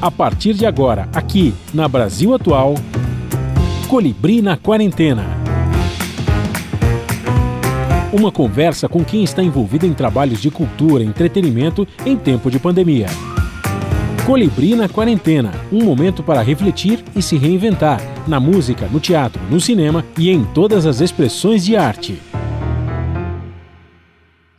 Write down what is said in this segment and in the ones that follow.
A partir de agora, aqui na Brasil Atual, Colibri na Quarentena. Uma conversa com quem está envolvido em trabalhos de cultura e entretenimento em tempo de pandemia. Colibri na Quarentena, um momento para refletir e se reinventar, na música, no teatro, no cinema e em todas as expressões de arte.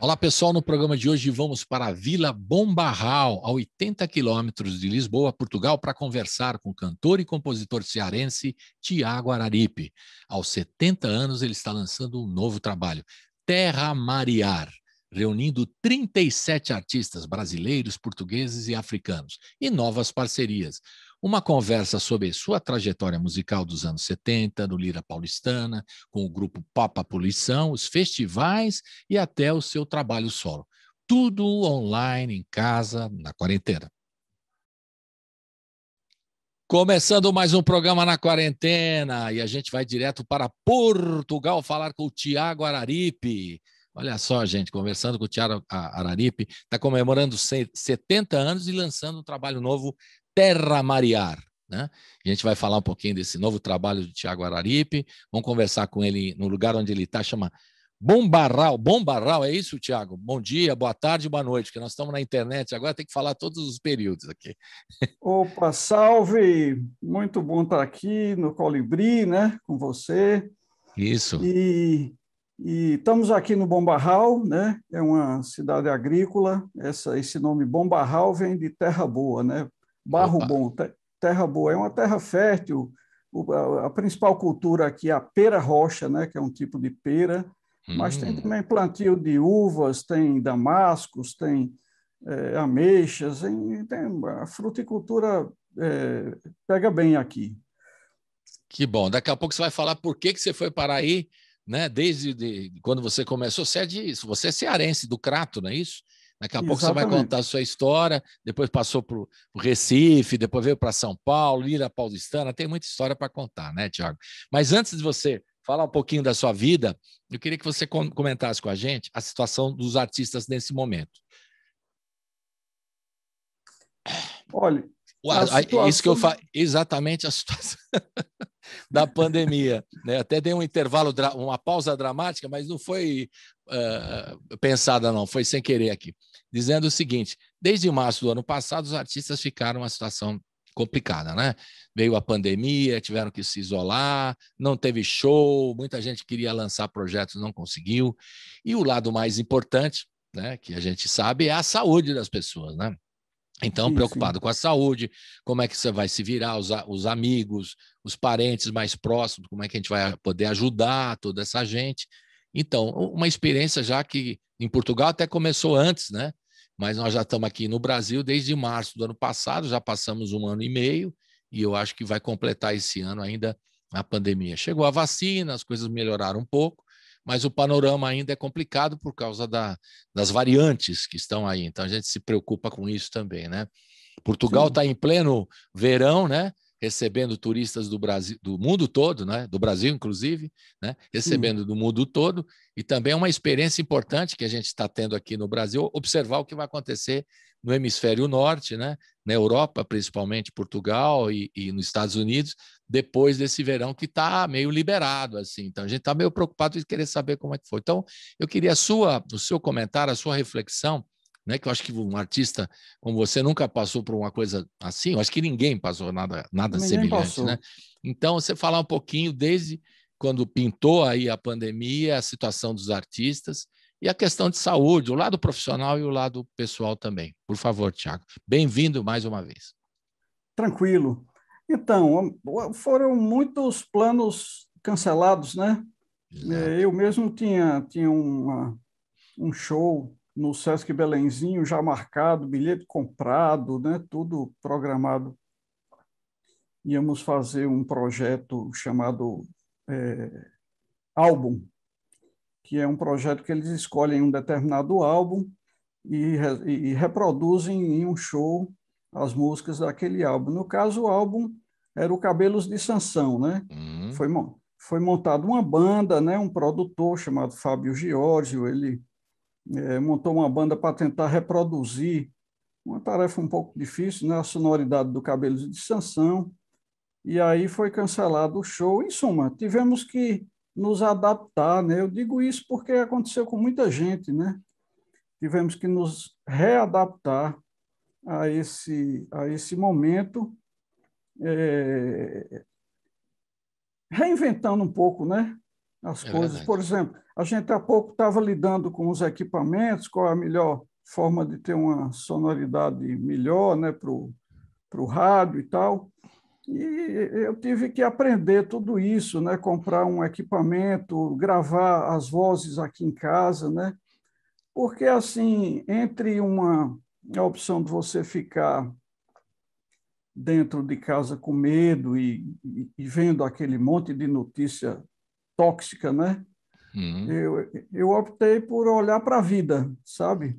Olá pessoal, no programa de hoje vamos para a Vila Bombarral, a 80 quilômetros de Lisboa, Portugal, para conversar com o cantor e compositor cearense Tiago Araripe. Aos 70 anos ele está lançando um novo trabalho, Terra Mariar, reunindo 37 artistas brasileiros, portugueses e africanos, e novas parcerias. Uma conversa sobre sua trajetória musical dos anos 70, no Lira Paulistana, com o grupo Papa Poluição, os festivais e até o seu trabalho solo. Tudo online, em casa, na quarentena. Começando mais um programa na quarentena, e a gente vai direto para Portugal falar com o Tiago Araripe. Olha só, gente, conversando com o Tiago Araripe, está comemorando 70 anos e lançando um trabalho novo, Terra Mariar, né? A gente vai falar um pouquinho desse novo trabalho do Tiago Araripe, vamos conversar com ele no lugar onde ele está, chama Bombarral. Bombarral, é isso, Tiago? Bom dia, boa tarde, boa noite, porque nós estamos na internet, agora tem que falar todos os períodos aqui. Opa, salve! Muito bom estar aqui no Colibri, né, com você. Isso. E estamos aqui no Bombarral, né? É uma cidade agrícola. Esse nome Bombarral vem de terra boa, né? Barro Opa. bom, terra boa. É uma terra fértil. A principal cultura aqui é a pera rocha, né? Que é um tipo de pera. Mas tem também plantio de uvas, tem damascos, tem ameixas, tem a fruticultura pega bem aqui. Que bom. Daqui a pouco você vai falar por que você foi parar aí, né? Desde quando você começou. Você é cearense, do Crato, não é isso? Daqui a pouco você vai contar a sua história, depois passou para o Recife, depois veio para São Paulo, Lira Paulistana, tem muita história para contar, né, Tiago? Mas antes de você falar um pouquinho da sua vida, eu queria que você comentasse com a gente a situação dos artistas nesse momento. Olha, isso que eu falo, exatamente a situação da pandemia, né? Até dei um intervalo, uma pausa dramática, mas não foi pensada, não, foi sem querer aqui. Dizendo o seguinte: desde março do ano passado, os artistas ficaram em uma situação complicada, né? Veio a pandemia, tiveram que se isolar, não teve show, muita gente queria lançar projetos, não conseguiu. E o lado mais importante, né, que a gente sabe, é a saúde das pessoas, né? Então, preocupado com a saúde, como é que você vai se virar, os amigos, os parentes mais próximos, como é que a gente vai poder ajudar toda essa gente. Então, uma experiência já que em Portugal até começou antes, né? Mas nós já estamos aqui no Brasil desde março do ano passado, já passamos 1 ano e meio, e eu acho que vai completar esse ano ainda a pandemia. Chegou a vacina, as coisas melhoraram um pouco, mas o panorama ainda é complicado por causa das variantes que estão aí. Então, a gente se preocupa com isso também, né? Portugal está em pleno verão, né? Recebendo turistas do Brasil, do mundo todo, né? Do Brasil, inclusive, né? Recebendo do mundo todo. E também é uma experiência importante que a gente está tendo aqui no Brasil, observar o que vai acontecer no hemisfério norte, né? Na Europa, principalmente Portugal e nos Estados Unidos, depois desse verão que está meio liberado, assim. Então, a gente está meio preocupado de querer saber como é que foi. Então, eu queria o seu comentário, a sua reflexão, né, que eu acho que um artista como você nunca passou por uma coisa assim, eu acho que ninguém passou nada semelhante, né? Então, você falar um pouquinho desde quando pintou aí a pandemia, a situação dos artistas e a questão de saúde, o lado profissional e o lado pessoal também. Por favor, Tiago. Bem-vindo mais uma vez. Tranquilo. Então, foram muitos planos cancelados, né? Exato. Eu mesmo tinha um show no Sesc Belenzinho já marcado, bilhete comprado, né? Tudo programado. Íamos fazer um projeto chamado Álbum, que é um projeto que eles escolhem um determinado álbum e reproduzem em um show as músicas daquele álbum. No caso, o álbum era o Cabelos de Sansão, né? Foi montada uma banda, né? Um produtor chamado Fábio Giorgio, ele montou uma banda para tentar reproduzir uma tarefa um pouco difícil, né? A sonoridade do Cabelos de Sansão, e aí foi cancelado o show. Em suma, tivemos que nos adaptar, né? Eu digo isso porque aconteceu com muita gente, né? Tivemos que nos readaptar a esse momento, é, reinventando um pouco, né? As É coisas. verdade. Por exemplo, a gente há pouco estava lidando com os equipamentos, qual a melhor forma de ter uma sonoridade melhor, né, para o rádio e tal. E eu tive que aprender tudo isso, né, comprar um equipamento, gravar as vozes aqui em casa, né, porque assim, entre a opção de você ficar dentro de casa com medo e vendo aquele monte de notícia tóxica, né? Uhum. Eu optei por olhar para a vida, sabe?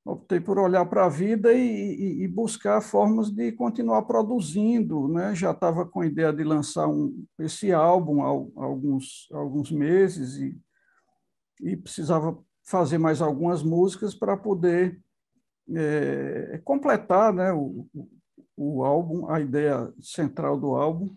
Optei por olhar para a vida e buscar formas de continuar produzindo, né? Já estava com a ideia de lançar esse álbum há alguns meses e precisava fazer mais algumas músicas para poder completar, né, o álbum, a ideia central do álbum.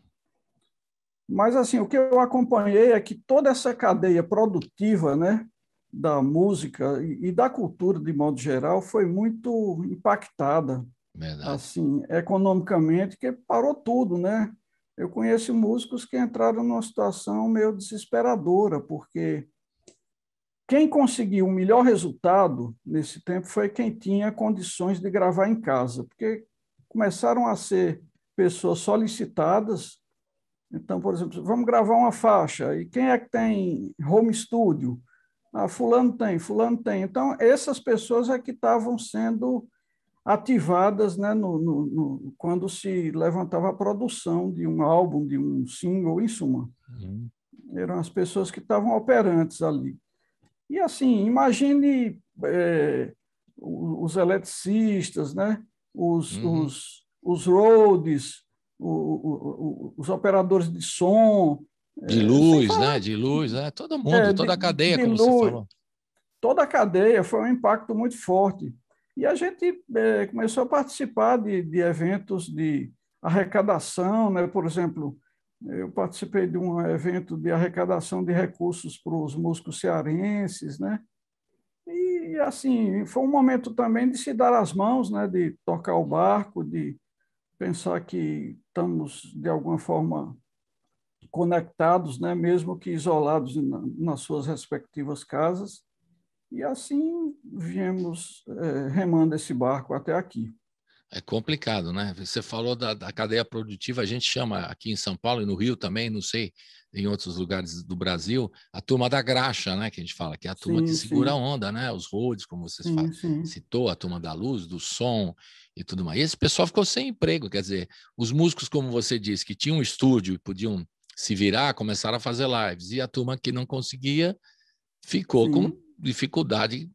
Mas assim, o que eu acompanhei é que toda essa cadeia produtiva, né, da música e da cultura de modo geral foi muito impactada, Verdade. assim, economicamente, que parou tudo, né? Eu conheço músicos que entraram numa situação meio desesperadora, porque quem conseguiu o melhor resultado nesse tempo foi quem tinha condições de gravar em casa, porque começaram a ser pessoas solicitadas. Então, por exemplo, vamos gravar uma faixa, e quem é que tem home studio? Ah, fulano tem, fulano tem. Então, essas pessoas é que estavam sendo ativadas, né, quando se levantava a produção de um álbum, de um single, em suma. Uhum. Eram as pessoas que estavam operantes ali. E assim, imagine os eletricistas, né? Uhum. Os roadies, os operadores de som, De sem luz, né? falar De luz, né? Todo mundo, toda a cadeia, de como você luz, falou. toda a cadeia foi um impacto muito forte. E a gente começou a participar de eventos de arrecadação, né? Por exemplo, eu participei de um evento de arrecadação de recursos para os músicos cearenses, né? E assim, foi um momento também de se dar as mãos, né? De tocar o barco, de pensar que estamos de alguma forma conectados, né? Mesmo que isolados nas suas respectivas casas. E assim viemos remando esse barco até aqui. É complicado, né? Você falou da cadeia produtiva, a gente chama aqui em São Paulo e no Rio também, não sei, em outros lugares do Brasil, a turma da graxa, né? Que a gente fala, que é a turma que Sim, segura a sim, onda, né? Os roads, como vocês sim, sim, citou, a turma da luz, do som e tudo mais. E esse pessoal ficou sem emprego, quer dizer, os músicos, como você disse, que tinham um estúdio e podiam se virar, começaram a fazer lives, e a turma que não conseguia ficou com sim, dificuldade,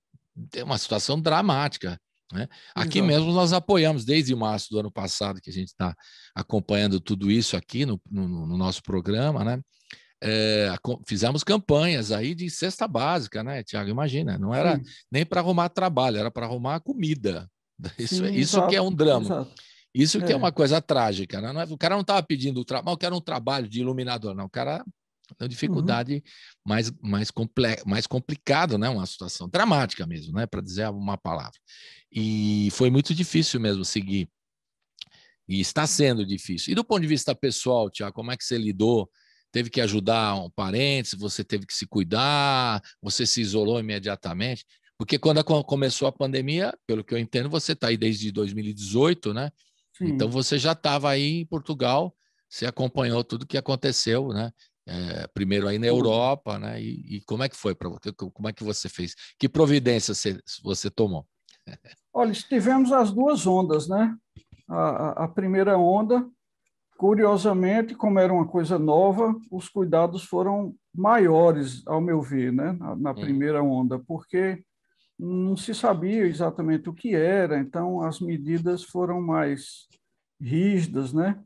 é uma situação dramática. Né? Aqui exato. mesmo nós apoiamos, desde março do ano passado, que a gente está acompanhando tudo isso aqui no nosso programa, né? Fizemos campanhas aí de cesta básica, né, Tiago? Imagina, não era Sim, nem para arrumar trabalho, era para arrumar comida. sim, Isso que é um exato, drama. exato. Isso que é É, uma coisa trágica, né? O cara não estava pedindo o trabalho, eu quero um trabalho de iluminador, não. O cara tem uhum, dificuldade mais complicado, né? Uma situação dramática mesmo, né? Para dizer uma palavra. E foi muito difícil mesmo seguir. E está sendo difícil. E do ponto de vista pessoal, Tiago, como é que você lidou? Teve que ajudar um parente? Você teve que se cuidar? Você se isolou imediatamente? Porque quando começou a pandemia, pelo que eu entendo, você está aí desde 2018, né? Então sim. você já estava aí em Portugal, você acompanhou tudo que aconteceu, né? Primeiro aí na Tudo. Europa, né? E como é que foi para você? Como é que você fez? Que providência você tomou? Olha, tivemos as duas ondas, né? A primeira onda, curiosamente, como era uma coisa nova, os cuidados foram maiores, ao meu ver, né? Na Uhum. primeira onda, porque não se sabia exatamente o que era, então as medidas foram mais rígidas, né?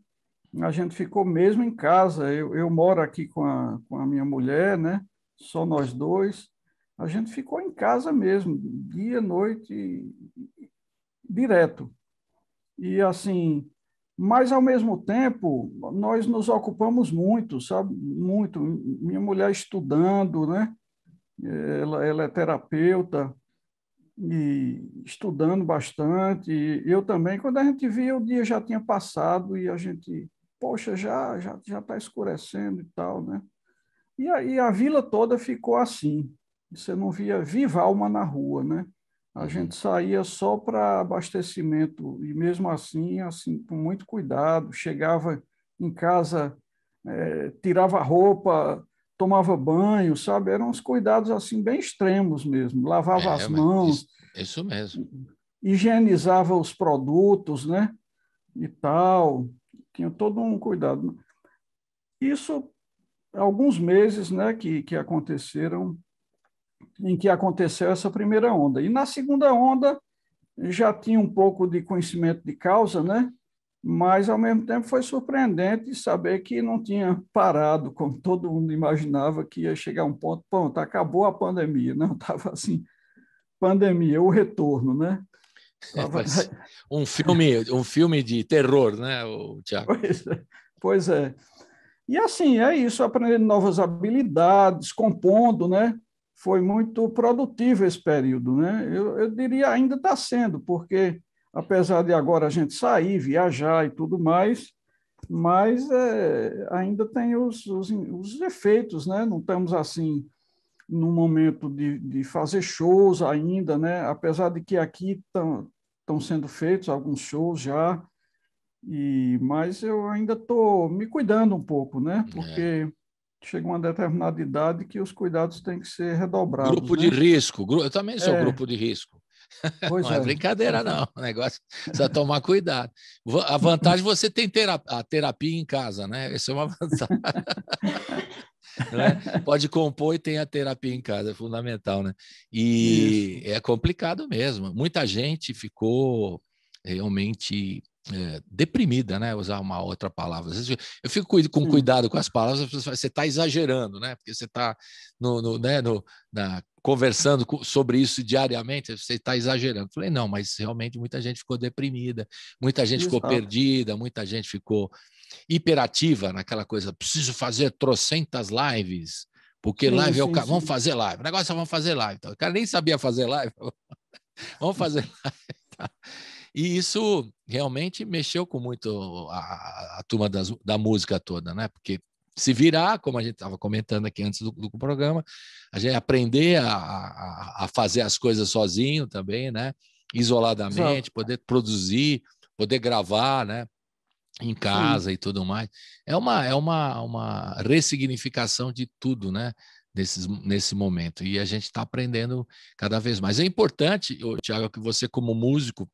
A gente ficou mesmo em casa. Eu moro aqui com a minha mulher, né? Só nós dois. A gente ficou em casa mesmo, dia, noite, direto. E assim, mas ao mesmo tempo, nós nos ocupamos muito, sabe? Muito. Minha mulher estudando, né? Ela é terapeuta e estudando bastante. E eu também, quando a gente via, o dia já tinha passado e a gente, poxa, já está escurecendo e tal, né? E aí a vila toda ficou assim. Você não via viva alma na rua, né? A gente saía só para abastecimento e mesmo assim, com muito cuidado. Chegava em casa, tirava a roupa, tomava banho, sabe? Eram uns cuidados assim bem extremos mesmo. Lavava as Mas mãos, isso mesmo. higienizava os produtos, né? E tal. Tinha todo um cuidado. Isso, alguns meses, né, que aconteceram, em que aconteceu essa primeira onda. E na segunda onda já tinha um pouco de conhecimento de causa, né? Mas ao mesmo tempo foi surpreendente saber que não tinha parado, como todo mundo imaginava que ia chegar um ponto, pronto, acabou a pandemia, não estava assim, pandemia, o retorno, né? Tava... um filme de terror, né, Tiago? Pois é. E assim, é isso, aprendendo novas habilidades, compondo, né? Foi muito produtivo esse período, né? Eu diria ainda está sendo, porque apesar de agora a gente sair, viajar e tudo mais, mas ainda tem os efeitos, né? Não estamos assim no momento de fazer shows ainda, né? Apesar de que aqui estão sendo feitos alguns shows já, mas eu ainda estou me cuidando um pouco, né? Porque chega uma determinada idade que os cuidados têm que ser redobrados, Grupo de né? risco. Eu também sou grupo de risco. Pois Não é é. brincadeira, não. O negócio precisa tomar cuidado. A vantagem é você tem a terapia em casa, né? Isso é uma vantagem. Não é? Pode compor e tem a terapia em casa, é fundamental, né? E Isso. é complicado mesmo. Muita gente ficou realmente deprimida, né? Usar uma outra palavra. Às vezes eu fico com cuidado com as palavras, as pessoas falam, você está exagerando, né? Porque você está conversando sobre isso diariamente, você está exagerando. Falei, não, mas realmente muita gente ficou deprimida, muita gente ficou perdida, muita gente ficou hiperativa naquela coisa, preciso fazer trocentas lives, porque live é o cara, vamos fazer live, o negócio é vamos fazer live. Então, o cara nem sabia fazer live, vamos fazer live. Tá? E isso realmente mexeu com muito a turma da música toda, né? Porque se virar, como a gente estava comentando aqui antes do programa, a gente aprender a fazer as coisas sozinho também, né? Isoladamente, poder produzir, poder gravar, né? Em casa e tudo mais. É uma ressignificação de tudo, né? Nesse momento. E a gente está aprendendo cada vez mais. É importante, Tiago, que você, como músico,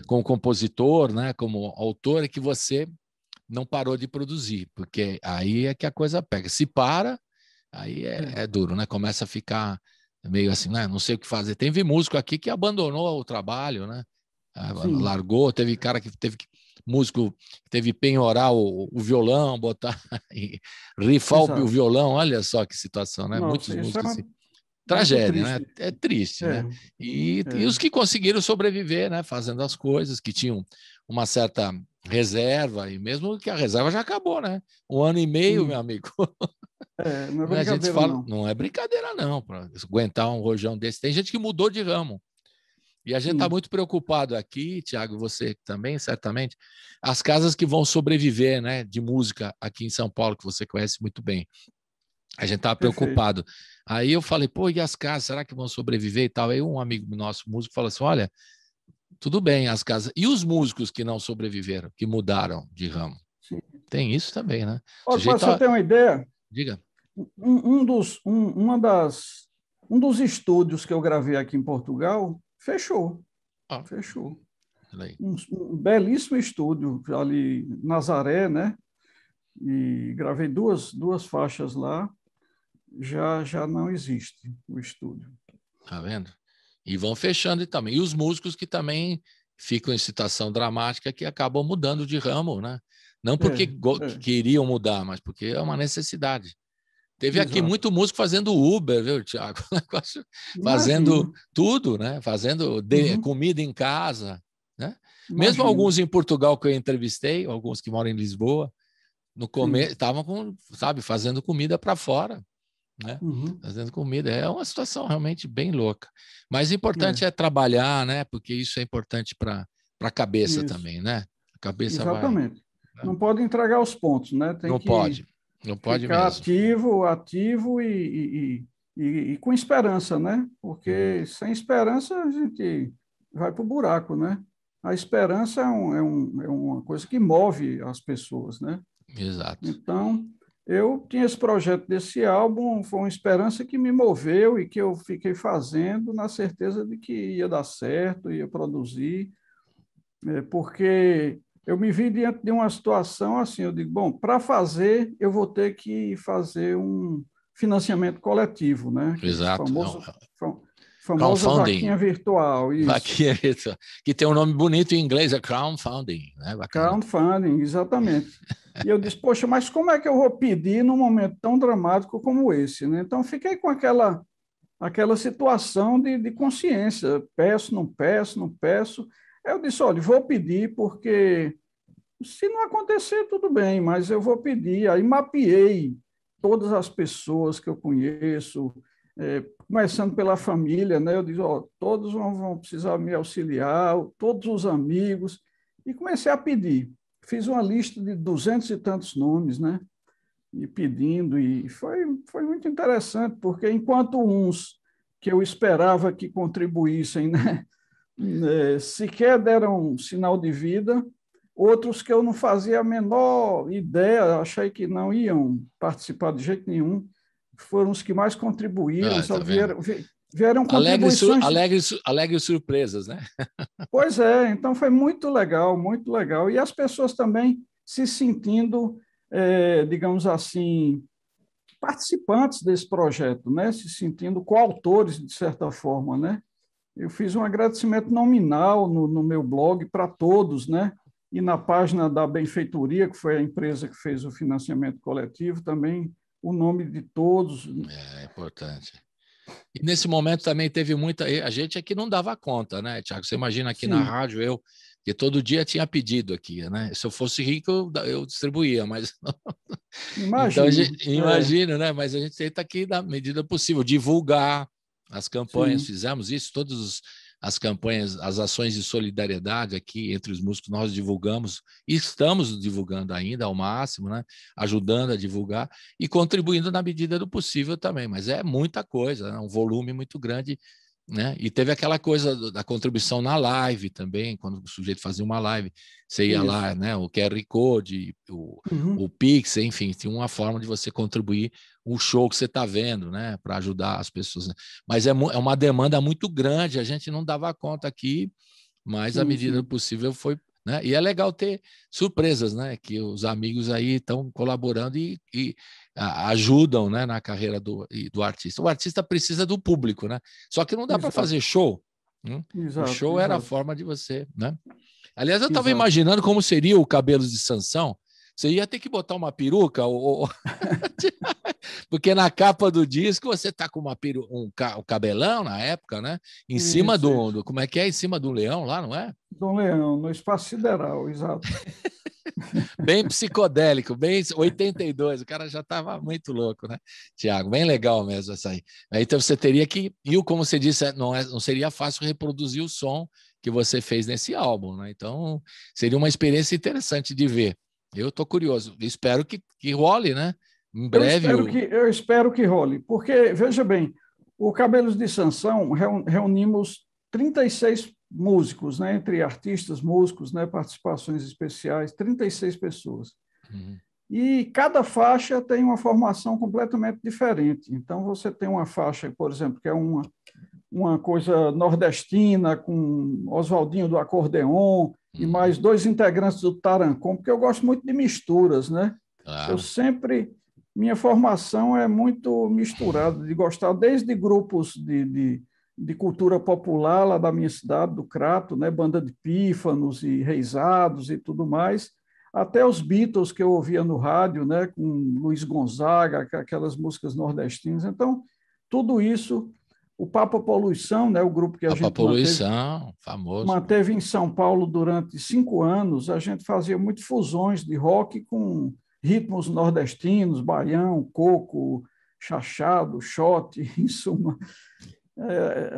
como compositor, né? Como autor, é que você não parou de produzir, porque aí é que a coisa pega. Se para, aí é duro, né? Começa a ficar meio assim, né? Não sei o que fazer. Teve músico aqui que abandonou o trabalho, né? Largou, teve cara que teve que músico teve que penhorar o violão, botar e rifar o violão, olha só que situação, né? Nossa, Muitos músicos assim. Muito Tragédia, né? triste. É triste, né? E os que conseguiram sobreviver, né? Fazendo as coisas, que tinham uma certa reserva, e mesmo que a reserva já acabou, né? 1 ano e meio, meu amigo. Não é brincadeira, a gente fala, não. não é brincadeira, não, para aguentar um rojão desse. Tem gente que mudou de ramo. E a gente está muito preocupado aqui, Tiago, você também, certamente, as casas que vão sobreviver, né, de música aqui em São Paulo, que você conhece muito bem. A gente estava preocupado. Aí eu falei, pô, e as casas, será que vão sobreviver e tal? Aí um amigo nosso, músico, falou assim, olha, tudo bem as casas. E os músicos que não sobreviveram, que mudaram de ramo? Sim. Tem isso também, né? Olha, para você ter uma ideia, diga. Um dos estúdios que eu gravei aqui em Portugal fechou. Fechou. Um belíssimo estúdio ali em Nazaré, né? E gravei duas faixas lá. Já não existe o estúdio. Tá vendo? E vão fechando também. E os músicos que também ficam em situação dramática que acabam mudando de ramo, né? Não porque queriam mudar, mas porque é uma necessidade. Teve aqui muito músico fazendo Uber, viu, Tiago? Fazendo tudo, né? Fazendo comida em casa. né? Mesmo alguns em Portugal que eu entrevistei, alguns que moram em Lisboa, no começo estavam fazendo comida para fora, né? Fazendo comida. É uma situação realmente bem louca. Mas o importante é trabalhar, né? Porque isso é importante para a cabeça também, né? A cabeça Exatamente. Né? Não pode entregar os pontos, né? Tem não que pode. Não pode ficar mesmo. ativo e com esperança, né? Porque sem esperança a gente vai para o buraco, né? A esperança é uma coisa que move as pessoas, né? Exato. Então, eu tinha esse projeto desse álbum, foi uma esperança que me moveu e que eu fiquei fazendo na certeza de que ia dar certo, ia produzir, porque eu me vi diante de uma situação assim, eu digo, bom, para fazer, eu vou ter que fazer um financiamento coletivo, né? Aquele Exato. famosa vaquinha virtual, isso. Vaquinha virtual, que tem um nome bonito em inglês, é crowdfunding, né? Crowdfunding, exatamente. E eu disse, poxa, mas como é que eu vou pedir num momento tão dramático como esse, né? Então, fiquei com aquela situação de consciência, peço, não peço, não peço. Eu disse, olha, vou pedir porque se não acontecer, tudo bem, mas eu vou pedir. Aí mapeei todas as pessoas que eu conheço, começando pela família, né? Eu disse, ó, todos vão precisar me auxiliar, todos os amigos, e comecei a pedir. Fiz uma lista de 200 e tantos nomes, né? E pedindo, e foi muito interessante, porque enquanto uns que eu esperava que contribuíssem, né? Sequer deram um sinal de vida, outros que eu não fazia a menor ideia, achei que não iam participar de jeito nenhum, foram os que mais contribuíram, só vieram contribuições... Alegres surpresas, né? Pois é, então foi muito legal, muito legal. E as pessoas também se sentindo, digamos assim, participantes desse projeto, né? Se sentindo coautores, de certa forma, né? Eu fiz um agradecimento nominal no meu blog para todos, né? E na página da Benfeitoria, que foi a empresa que fez o financiamento coletivo, também o nome de todos. É importante. E nesse momento também teve muita... A gente aqui não dava conta, né, Tiago? Você imagina aqui na rádio, que todo dia tinha pedido aqui, né? Se eu fosse rico, eu distribuía, mas... Imagino. Então, imagina, né? Mas a gente tenta aqui, na medida possível, divulgar as campanhas. Fizemos isso, todas as campanhas, as ações de solidariedade aqui entre os músicos, nós divulgamos e estamos divulgando ainda ao máximo, né? Ajudando a divulgar e contribuindo na medida do possível também, mas é muita coisa, né? Um volume muito grande, né? E teve aquela coisa da contribuição na live também, quando o sujeito fazia uma live, você ia lá, né? O QR Code, o Pix, enfim, tinha uma forma de você contribuir o show que você está vendo, né? Para ajudar as pessoas. Né? Mas é uma demanda muito grande, a gente não dava conta aqui, mas à medida do possível foi. Né? E é legal ter surpresas, né? Que os amigos aí estão colaborando e ajudam, né? Na carreira do artista. O artista precisa do público, né? Só que não dá para fazer show. O show era a forma de você, né? Aliás, eu estava imaginando como seria o Cabelos de Sansão. Você ia ter que botar uma peruca, porque na capa do disco você está com um cabelão na época, né? Em cima do... Como é que é? Em cima do leão lá, não é? Do leão, no espaço sideral, exato. Bem psicodélico, bem 82, o cara já estava muito louco, né, Tiago? Bem legal mesmo essa aí. Então você teria que... E como você disse, não seria fácil reproduzir o som que você fez nesse álbum, né? Então seria uma experiência interessante de ver. Eu estou curioso, espero que role, né? Em breve. Eu espero que role, porque, veja bem, o Cabelos de Sansão reunimos 36 músicos, né, entre artistas, músicos, né, participações especiais, 36 pessoas. E cada faixa tem uma formação completamente diferente. Então, você tem uma faixa, por exemplo, que é uma coisa nordestina, com Oswaldinho do acordeon, e mais 2 integrantes do Tarancon, porque eu gosto muito de misturas, né? Claro. Minha formação é muito misturada, de gostar desde grupos de cultura popular lá da minha cidade, do Crato, né? Banda de Pífanos e Reisados e tudo mais, até os Beatles que eu ouvia no rádio, né? Com Luiz Gonzaga, aquelas músicas nordestinas. Então, tudo isso O Papa Poluição, né, o grupo que a Papa gente Poluição, famoso. manteve em São Paulo durante 5 anos, a gente fazia muito fusões de rock com ritmos nordestinos, baião, coco, chachado, shot, em suma.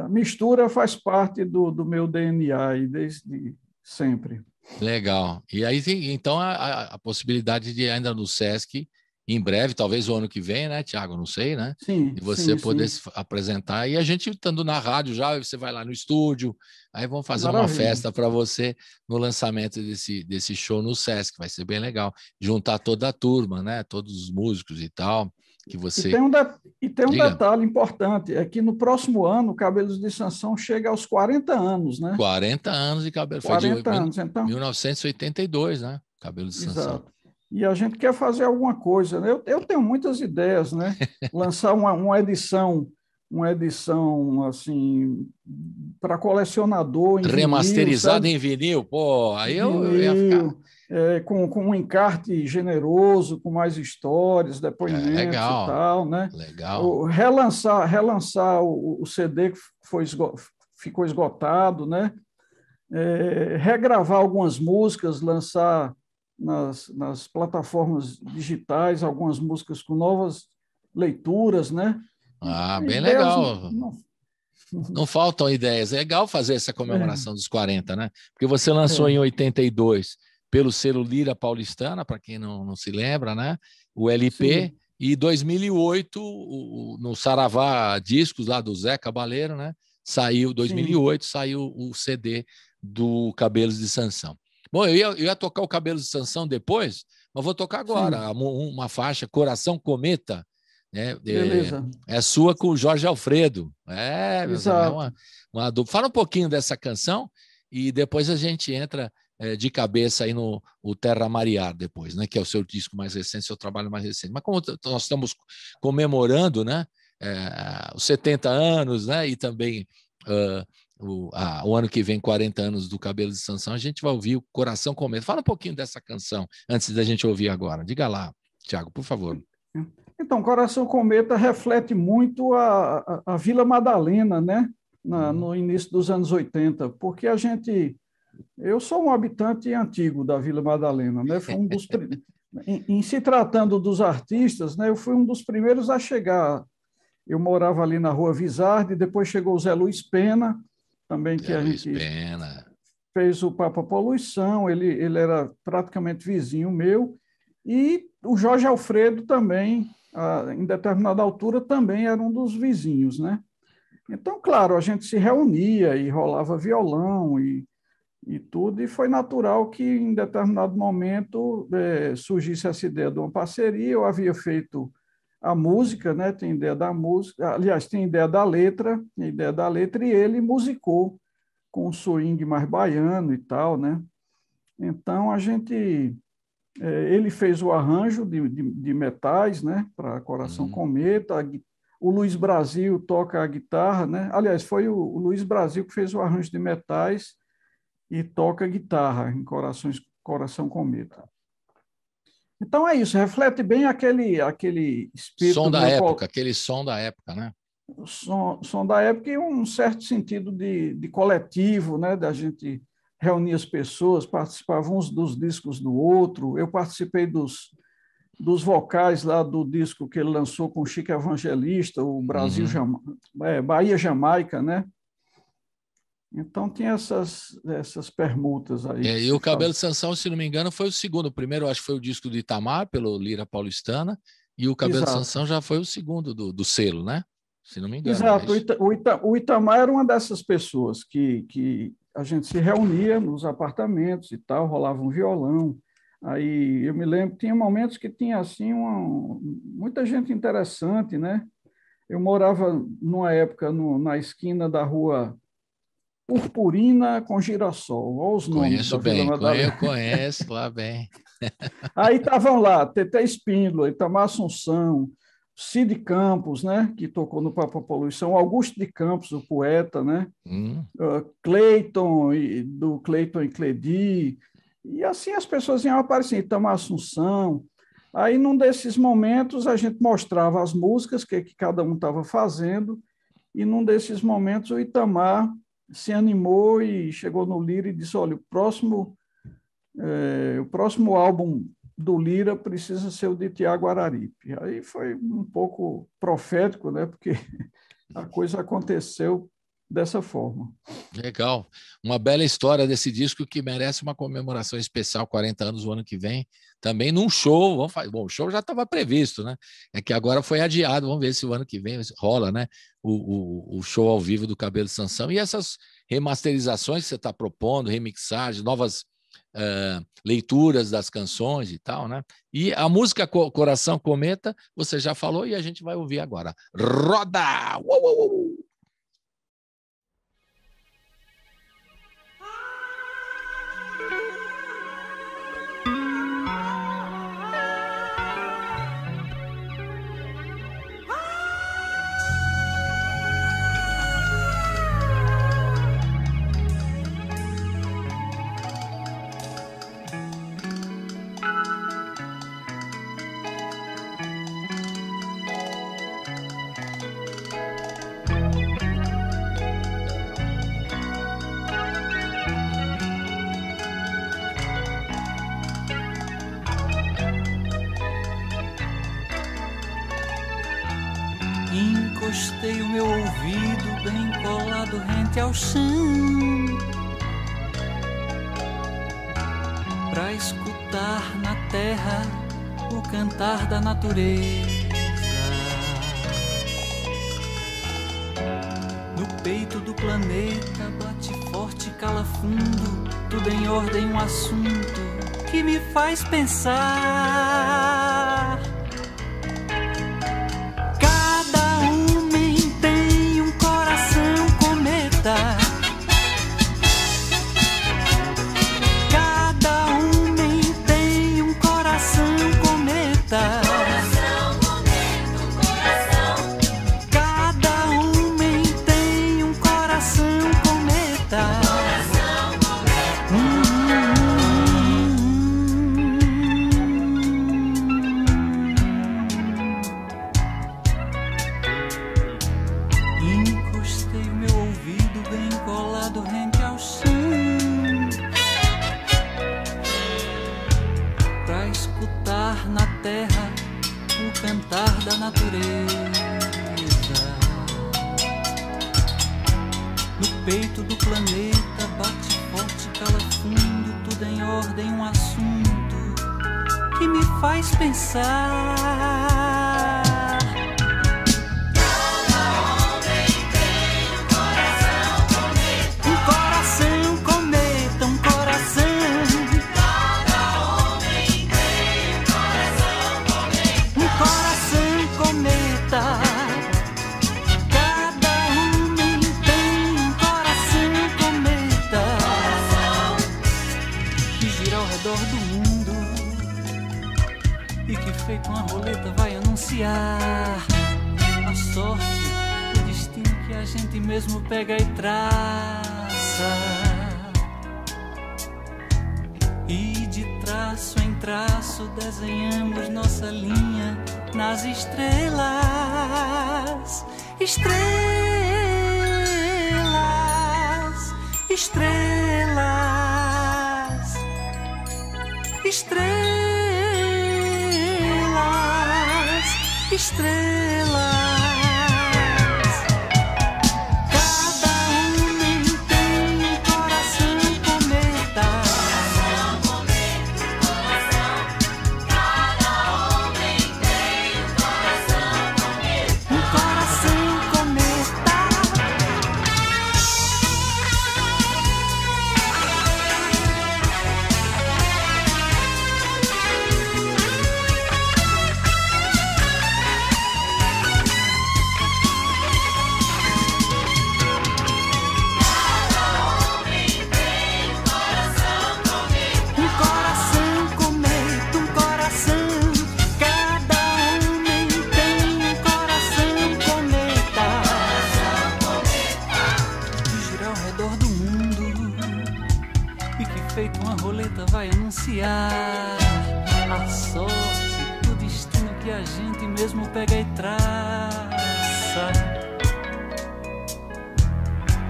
A mistura faz parte do meu DNA e desde sempre. Legal. E aí tem, então, a possibilidade de ainda no Sesc, em breve, talvez o ano que vem, né, Tiago? Não sei, né? Sim, E você poder sim. apresentar. E a gente estando na rádio já, você vai lá no estúdio, aí vão fazer uma Maravilha. festa para você no lançamento desse show no Sesc. Vai ser bem legal. Juntar toda a turma, né? Todos os músicos e tal, que você... E tem um Diga. detalhe importante, é que no próximo ano o Cabelos de Sansão chega aos 40 anos, né? 40 anos de cabelo. Foi de 40 anos, então. 1982, né? Cabelo de Sansão. Exato. E a gente quer fazer alguma coisa, né? Eu tenho muitas ideias, né? Lançar uma edição assim para colecionador em vinil, Remasterizado sabe? em vinil, pô, aí eu ia ficar. Vinil, com um encarte generoso, com mais histórias, É, depoimentos e legal, tal, né? legal. Relançar o CD que ficou esgotado, né? Regravar algumas músicas, lançar nas plataformas digitais algumas músicas com novas leituras, né? Ah, bem Ideias legal. Não faltam ideias. É legal fazer essa comemoração dos 40, né? Porque você lançou em 82 pelo selo Lira Paulistana, para quem não se lembra, né? O LP. Sim. E 2008, no Saravá Discos, lá do Zé Cabaleiro, né? Saiu, 2008, saiu o CD do Cabelos de Sansão. Bom, eu ia tocar o Cabelos de Sansão depois, mas vou tocar agora uma faixa, Coração Cometa, né? Beleza. É sua com o Jorge Alfredo. Meus amigos, Exato. uma dupla. Fala um pouquinho dessa canção e depois a gente entra de cabeça aí no Terra Mariar depois, né? Que é o seu disco mais recente, seu trabalho mais recente. Mas como nós estamos comemorando, né? Os 70 anos, né? E também o ano que vem, 40 anos do Cabelo de Sansão, a gente vai ouvir o Coração Cometa. Fala um pouquinho dessa canção antes da gente ouvir agora. Diga lá, Tiago, por favor. Então, Coração Cometa reflete muito a Vila Madalena, né? No início dos anos 80, porque eu sou um habitante antigo da Vila Madalena, né? Foi em se tratando dos artistas, né? Eu fui um dos primeiros a chegar. Eu morava ali na Rua Vizarde, depois chegou o Zé Luiz Pena, também que a gente fez o Papa Poluição, ele era praticamente vizinho meu, e o Jorge Alfredo também, em determinada altura, também era um dos vizinhos, né? Então, claro, a gente se reunia e rolava violão e tudo, e foi natural que, em determinado momento, surgisse essa ideia de uma parceria. Eu havia feito a música, né? Tem ideia da música, aliás, tem ideia da letra, e ele musicou com um swing mais baiano e tal, né? Então, ele fez o arranjo de metais, né? Para Coração Cometa. O Luiz Brasil toca a guitarra, né? Aliás, foi o Luiz Brasil que fez o arranjo de metais e toca guitarra em Coração Cometa. Então é isso, reflete bem aquele espírito... Som da época, aquele som da época, né? Som da época e um certo sentido de coletivo, né? Da gente reunir as pessoas, participavam uns dos discos do outro. Eu participei dos vocais lá do disco que ele lançou com o Chico Evangelista, o Bahia Jamaica, né? Então tinha essas permutas aí. E o Cabelo de Sansão, se não me engano, foi o segundo. O primeiro, acho que foi o disco do Itamar, pelo Lira Paulistana, e o Cabelo de Sansão já foi o segundo do selo, né? Se não me engano. Exato. O Itamar era uma dessas pessoas que a gente se reunia nos apartamentos e tal, rolava um violão. Aí eu me lembro, tinha momentos que tinha assim muita gente interessante, né? Eu morava numa época na esquina da rua Purpurina com Girassol. Olha os nomes da Vila Madalena. Eu conheço lá bem. Aí estavam lá Teté Espíndola, Itamar Assunção, Cid Campos, né, que tocou no Papa Poluição, Augusto de Campos, o poeta, né? Cleiton, do Cleiton e Cledi, e assim as pessoas iam aparecendo, Itamar Assunção. Aí, num desses momentos, a gente mostrava as músicas que cada um estava fazendo, e num desses momentos o Itamar se animou e chegou no Lira e disse, olha, o próximo álbum do Lira precisa ser o de Tiago Araripe. Aí foi um pouco profético, né? Porque a coisa aconteceu dessa forma. Legal. Uma bela história desse disco que merece uma comemoração especial, 40 anos o ano que vem, também num show. Bom, o show já estava previsto, né? É que agora foi adiado, vamos ver se o ano que vem rola, né? O show ao vivo do Cabelo de Sansão. E essas remasterizações que você está propondo, remixagens, novas leituras das canções e tal, né? E a música Coração Cometa, você já falou e a gente vai ouvir agora. Roda! Uou, uou, uou. Encostei o meu ouvido bem colado rente ao chão pra escutar na terra o cantar da natureza. No peito do planeta bate forte, cala fundo, tudo em ordem, um assunto que me faz pensar.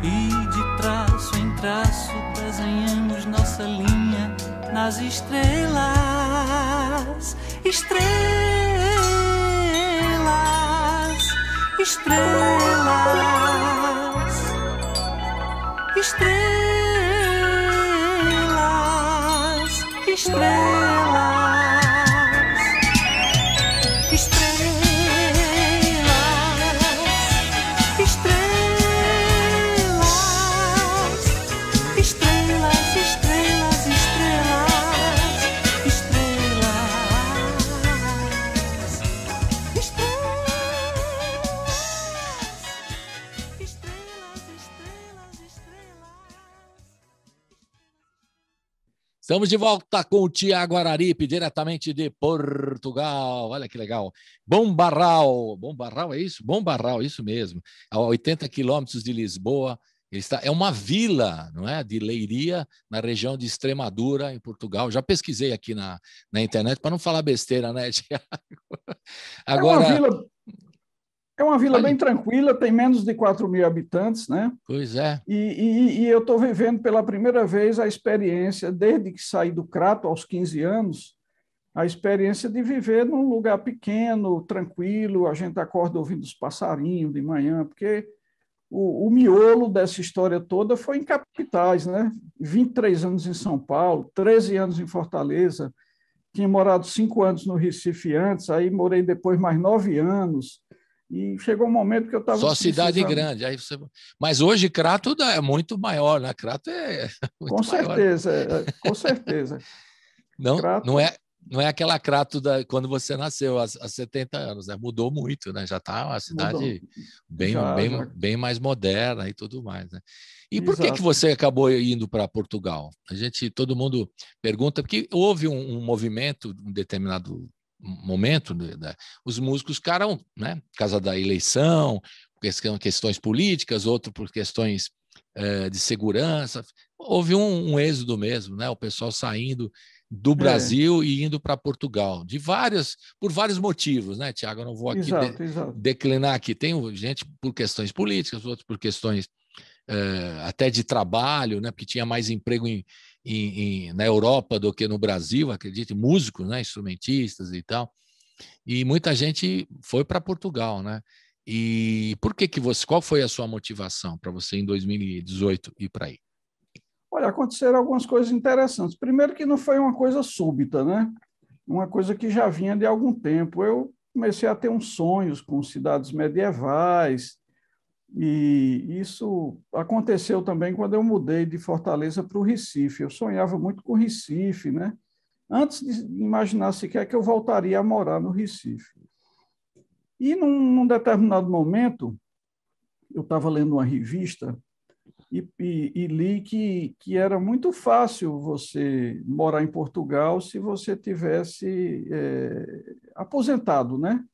E de traço em traço desenhamos nossa linha nas estrelas, estrelas, estrelas, estrelas, estrelas, Estamos de volta com o Tiago Araripe, diretamente de Portugal. Olha que legal. Bombarral. Bombarral, é isso? Bombarral, isso mesmo. A 80 quilômetros de Lisboa. É uma vila, não é? De Leiria, na região de Extremadura, em Portugal. Já pesquisei aqui na internet para não falar besteira, né, Tiago? Agora... É uma vila bem tranquila, tem menos de 4.000 habitantes, né? Pois é. E eu estou vivendo pela primeira vez a experiência, desde que saí do Crato aos 15 anos, a experiência de viver num lugar pequeno, tranquilo, a gente acorda ouvindo os passarinhos de manhã, porque o miolo dessa história toda foi em capitais, né? 23 anos em São Paulo, 13 anos em Fortaleza, tinha morado 5 anos no Recife antes, aí morei depois mais 9 anos, e chegou um momento que eu estava... Só cidade grande. Aí você... Mas hoje Crato é muito maior, né? Crato é muito com certeza, maior. Com certeza. Não, Crato... não é aquela Crato quando você nasceu, há 70 anos, né? Mudou muito, né? Já está uma cidade bem mais moderna e tudo mais, né? E por que você acabou indo para Portugal? Todo mundo pergunta, porque houve um movimento, um determinado momento, os músicos ficaram, né, por causa da eleição, por questões políticas, outro por questões de segurança. Houve um êxodo mesmo, né? O pessoal saindo do Brasil e indo para Portugal, por vários motivos, né, Tiago? Eu não vou aqui declinar aqui. Tem gente por questões políticas, outros por questões até de trabalho, né? Porque tinha mais emprego na Europa do que no Brasil, acredite, músicos, né, instrumentistas e tal, e muita gente foi para Portugal, né? E qual foi a sua motivação para você em 2018 ir para aí? Olha, aconteceram algumas coisas interessantes. Primeiro que não foi uma coisa súbita, né? Uma coisa que já vinha de algum tempo. Eu comecei a ter uns sonhos com cidades medievais, e isso aconteceu também quando eu mudei de Fortaleza para o Recife. Eu sonhava muito com o Recife, né? Antes de imaginar sequer que eu voltaria a morar no Recife. E num determinado momento, eu estava lendo uma revista e li que era muito fácil você morar em Portugal se você tivesse aposentado, né?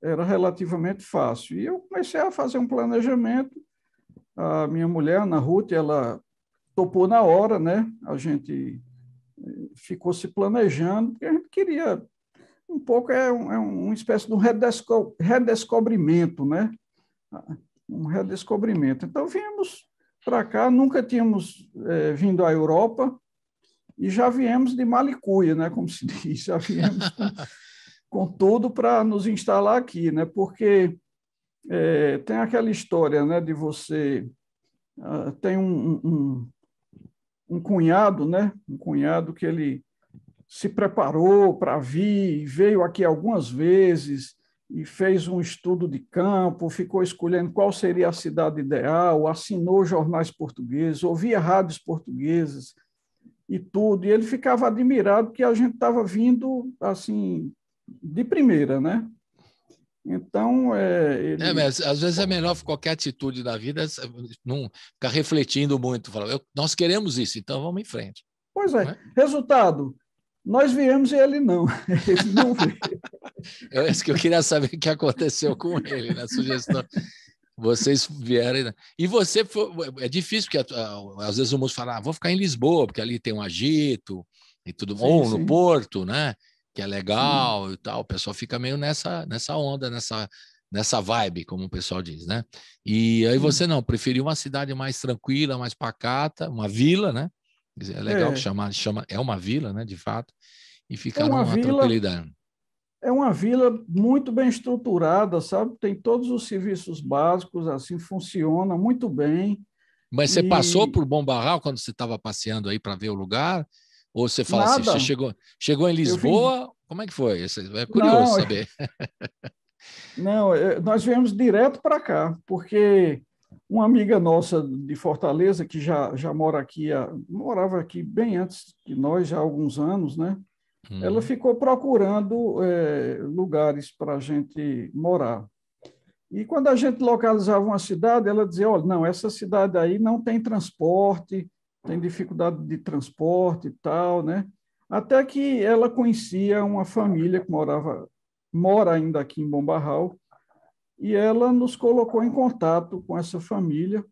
Era relativamente fácil. E eu comecei a fazer um planejamento. A minha mulher, Ana Ruth, ela topou na hora, né? A gente ficou se planejando, porque a gente queria um pouco, uma espécie de um redescobrimento, né? Um redescobrimento. Então, viemos para cá, nunca tínhamos vindo à Europa e já viemos de malicuia, né? Como se diz, já viemos com tudo para nos instalar aqui, né? Porque tem aquela história, né, de você tem um cunhado, né? Um cunhado que ele se preparou para vir, veio aqui algumas vezes e fez um estudo de campo, ficou escolhendo qual seria a cidade ideal, assinou jornais portugueses, ouvia rádios portuguesas e tudo, e ele ficava admirado que a gente estava vindo assim de primeira, né? Então, mas às vezes é melhor qualquer atitude da vida não ficar refletindo muito, falar, nós queremos isso, então vamos em frente. Pois é. Resultado, nós viemos e ele não. Ele não veio. É isso que eu queria saber o que aconteceu com ele, na sugestão. Vocês vieram... Né? E você... É difícil, porque às vezes o músico fala, vou ficar em Lisboa, porque ali tem um agito e tudo, sim, ou no Porto, né? Que é legal, sim, e tal. O pessoal fica meio nessa onda, nessa vibe, como o pessoal diz, né? E aí você não, preferiu uma cidade mais tranquila, mais pacata, uma vila, né? É legal que chama, é uma vila, né, de fato, e ficar numa tranquilidade. É uma vila muito bem estruturada, sabe? Tem todos os serviços básicos, assim, funciona muito bem. Mas você passou por Bom Barral quando você estava passeando aí para ver o lugar? Ou você fala Nada. assim, você chegou em Lisboa? Como é que foi? É curioso saber. Não, nós viemos direto para cá, porque uma amiga nossa de Fortaleza, que já mora aqui, morava aqui bem antes de nós, já há alguns anos, né? Ela ficou procurando lugares para a gente morar. E quando a gente localizava uma cidade, ela dizia, olha, não, essa cidade aí não tem transporte, tem dificuldade de transporte e tal, né? Até que ela conhecia uma família que mora ainda aqui em Bom Barral, e ela nos colocou em contato com essa família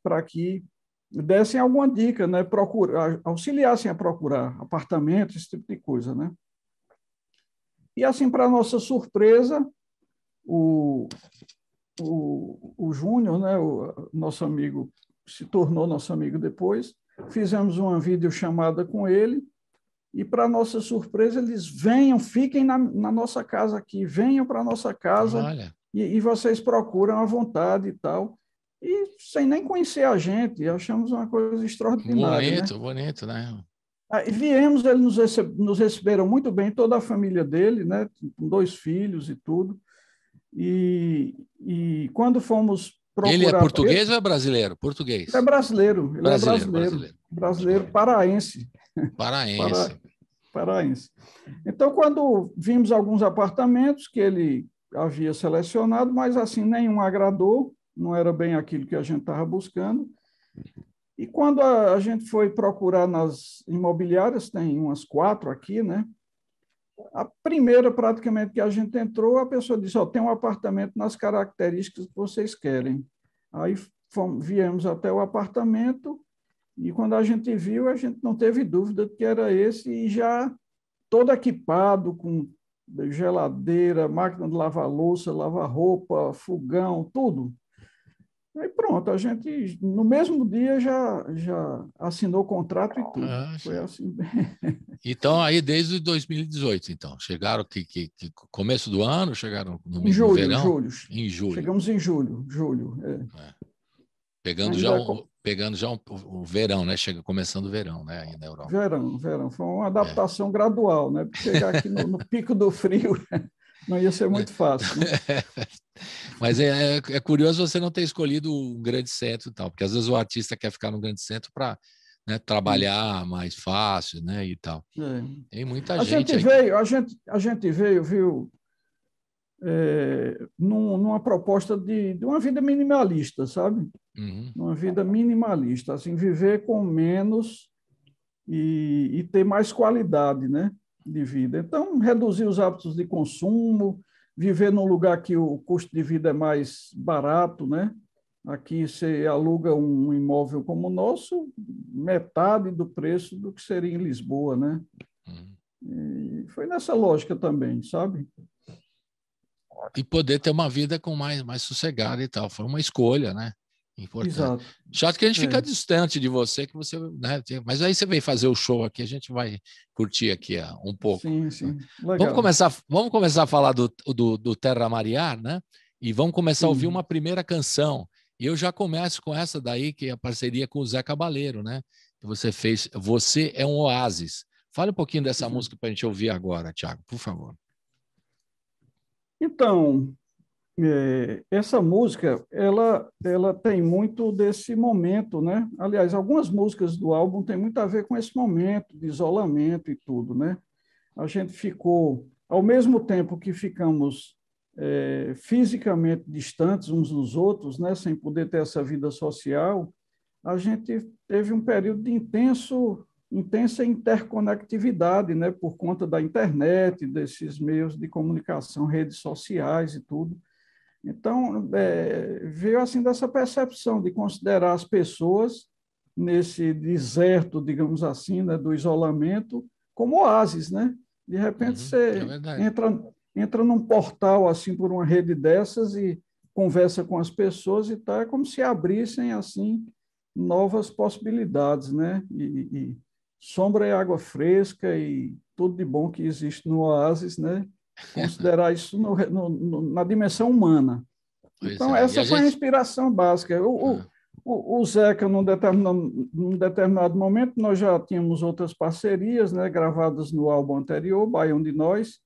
para que dessem alguma dica, né? Auxiliassem a procurar apartamentos, esse tipo de coisa, né? E assim, para nossa surpresa, o Júnior, né, o nosso amigo, se tornou nosso amigo depois, fizemos uma videochamada com ele, e, para nossa surpresa, eles fiquem na nossa casa aqui, venham para a nossa casa e vocês procuram à vontade e tal. E sem nem conhecer a gente, achamos uma coisa extraordinária. Bonito, né? Bonito, né? Aí viemos, eles nos receberam muito bem, toda a família dele, né, com 2 filhos e tudo. E quando fomos procurar... Ele é português ou é brasileiro? Português. Ele é brasileiro. Brasileiro paraense. Paraense. Então, quando vimos alguns apartamentos que ele havia selecionado, mas assim, nenhum agradou, não era bem aquilo que a gente estava buscando. E quando a gente foi procurar nas imobiliárias, tem umas 4 aqui, né? A primeira, praticamente, que a gente entrou, a pessoa disse, tem um apartamento nas características que vocês querem. Aí viemos até o apartamento, e quando a gente viu, a gente não teve dúvida de que era esse, e já todo equipado, com geladeira, máquina de lavar louça, lavar roupa, fogão, tudo. Aí pronto, a gente, no mesmo dia, já assinou o contrato e tudo. Foi assim. Então, aí desde 2018, então, chegaram que começo do ano, chegaram no verão? Em julho. Chegamos em julho. Pegando já o verão, né? Começando o verão, né? Aí na Europa. Verão. Foi uma adaptação gradual, né? Porque chegar aqui no pico do frio não ia ser muito fácil, né? Mas é curioso você não ter escolhido um grande centro e tal, porque às vezes o artista quer ficar no grande centro para, né, trabalhar mais fácil, né, e tal. Tem muita gente. A gente veio, viu, numa proposta de uma vida minimalista, sabe? Uma vida minimalista, assim, viver com menos e ter mais qualidade, né, de vida. Então, reduzir os hábitos de consumo, viver num lugar que o custo de vida é mais barato, né? Aqui você aluga um imóvel como o nosso, metade do preço do que seria em Lisboa, né? E foi nessa lógica também, sabe? E poder ter uma vida com mais sossegada e tal. Foi uma escolha, né? Importante. Exato. Chato que a gente fica distante de você, que você, né? Mas aí você veio fazer o show aqui, a gente vai curtir aqui um pouco. Sim. Legal. Vamos começar a falar do Terra Mariar, né? E vamos começar a ouvir uma primeira canção. E eu já começo com essa daí, que é a parceria com o Zé Cabaleiro, né? Que você fez, Você é um Oásis. Fale um pouquinho dessa música para a gente ouvir agora, Thiago, por favor. Então, essa música, ela tem muito desse momento, né? Aliás, algumas músicas do álbum têm muito a ver com esse momento de isolamento e tudo, né? A gente ficou, ao mesmo tempo que ficamos fisicamente distantes uns dos outros, né? Sem poder ter essa vida social, a gente teve um período de intensa interconectividade, né? Por conta da internet, desses meios de comunicação, redes sociais e tudo. Então, veio assim dessa percepção de considerar as pessoas nesse deserto, digamos assim, né, do isolamento, como oásis, né? De repente você entra num portal, assim, por uma rede dessas e conversa com as pessoas e tá, é como se abrissem, assim, novas possibilidades, né? E sombra é água fresca e tudo de bom que existe no Oásis, né? Considerar isso na dimensão humana. Então, essa foi a inspiração básica. O Zeca, num determinado momento, nós já tínhamos outras parcerias, né, gravadas no álbum anterior, Baião de Nós,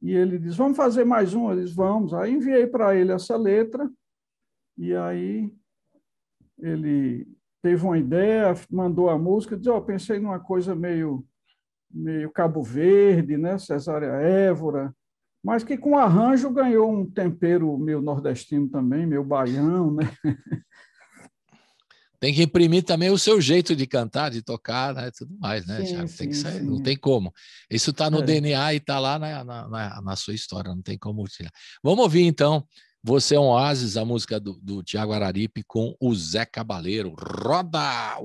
e ele diz, vamos fazer mais um? Eu disse, vamos. Aí enviei para ele essa letra, e aí ele teve uma ideia, mandou a música, disse, pensei numa coisa meio Cabo Verde, né, Cesária Évora, mas que com arranjo ganhou um tempero meio nordestino também, meio baião, né? Tem que imprimir também o seu jeito de cantar, de tocar, né? Tudo mais, né? Sim, Tem que sair, sim. não tem como. Isso está no DNA e está lá na sua história, não tem como tirar. Vamos ouvir, então, Você é um Oásis, a música do Tiago Araripe com o Zé Cabaleiro. Roda!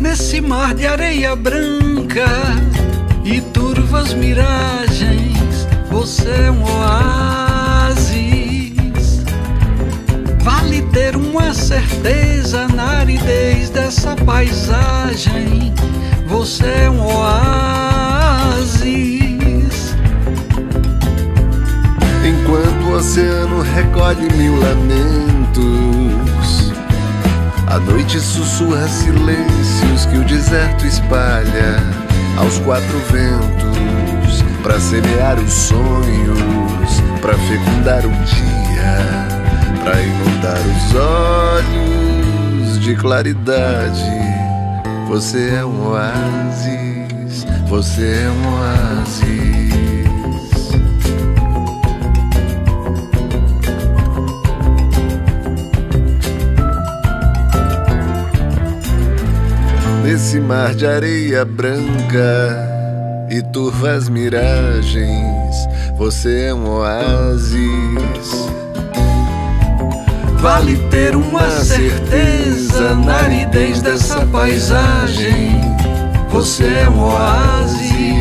Nesse mar de areia branca e turvas miragens, você é um oásis. Vale ter uma certeza na aridez dessa paisagem, você é um oásis. Enquanto o oceano recolhe mil lamentos, a noite sussurra silêncios que o deserto espalha aos quatro ventos, pra semear os sonhos, pra fecundar o dia, pra inundar os olhos de claridade. Você é um oásis, você é um oásis. Nesse mar de areia branca e turvas miragens, você é um oásis. Vale ter uma certeza na aridez dessa paisagem, você é um oásis.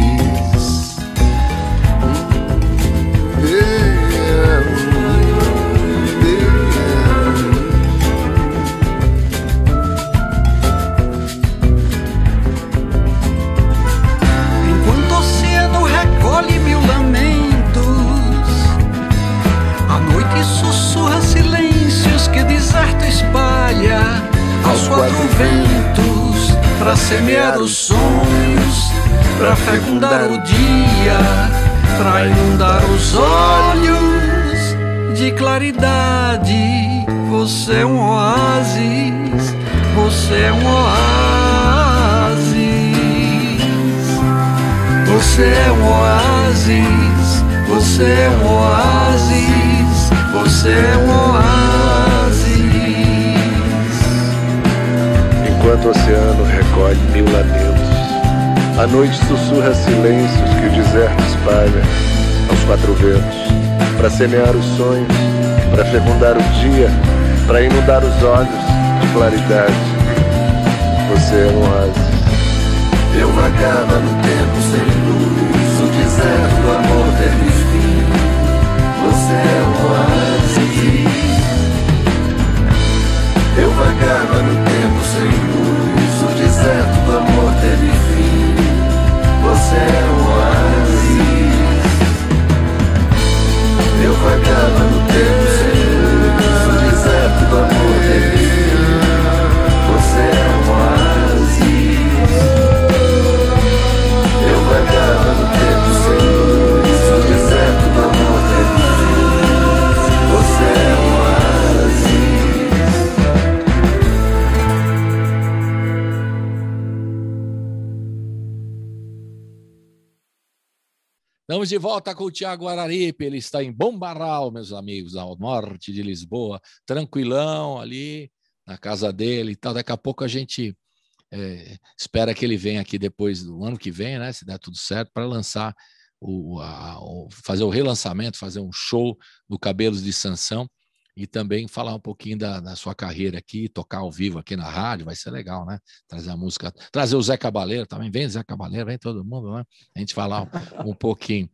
Aos quatro ventos, pra semear os sonhos, pra fecundar o dia, pra inundar os olhos de claridade. Você é um oásis, você é um oásis. Você é um oásis, você é um oásis, você é um oásis. Enquanto o oceano recolhe mil lamentos, a noite sussurra silêncios que o deserto espalha aos quatro ventos, para semear os sonhos, para fecundar o dia, para inundar os olhos de claridade. Você é um oásis. Eu vagava no tempo sem luz, o deserto do amor teve fim. Você é um oásis. Eu vagava no tempo sem luz, o deserto do amor teve fim. Você é um oásis. Eu vagava no tempo sem luz, o deserto do amor teve fim. Você é um oásis. Eu vagava no tempo sem luz, o deserto do amor teve fim. Você é um oásis. Estamos de volta com o Tiago Araripe, ele está em Bombarral, meus amigos, ao norte de Lisboa, tranquilão ali na casa dele e tal. Daqui a pouco a gente espera que ele venha aqui depois do ano que vem, né, se der tudo certo, para lançar fazer o relançamento, fazer um show do Cabelos de Sansão e também falar um pouquinho da sua carreira aqui, tocar ao vivo aqui na rádio, vai ser legal, né? Trazer a música, trazer o Zé Cabaleiro também, vem Zé Cabaleiro, vem todo mundo, né? A gente falar um pouquinho.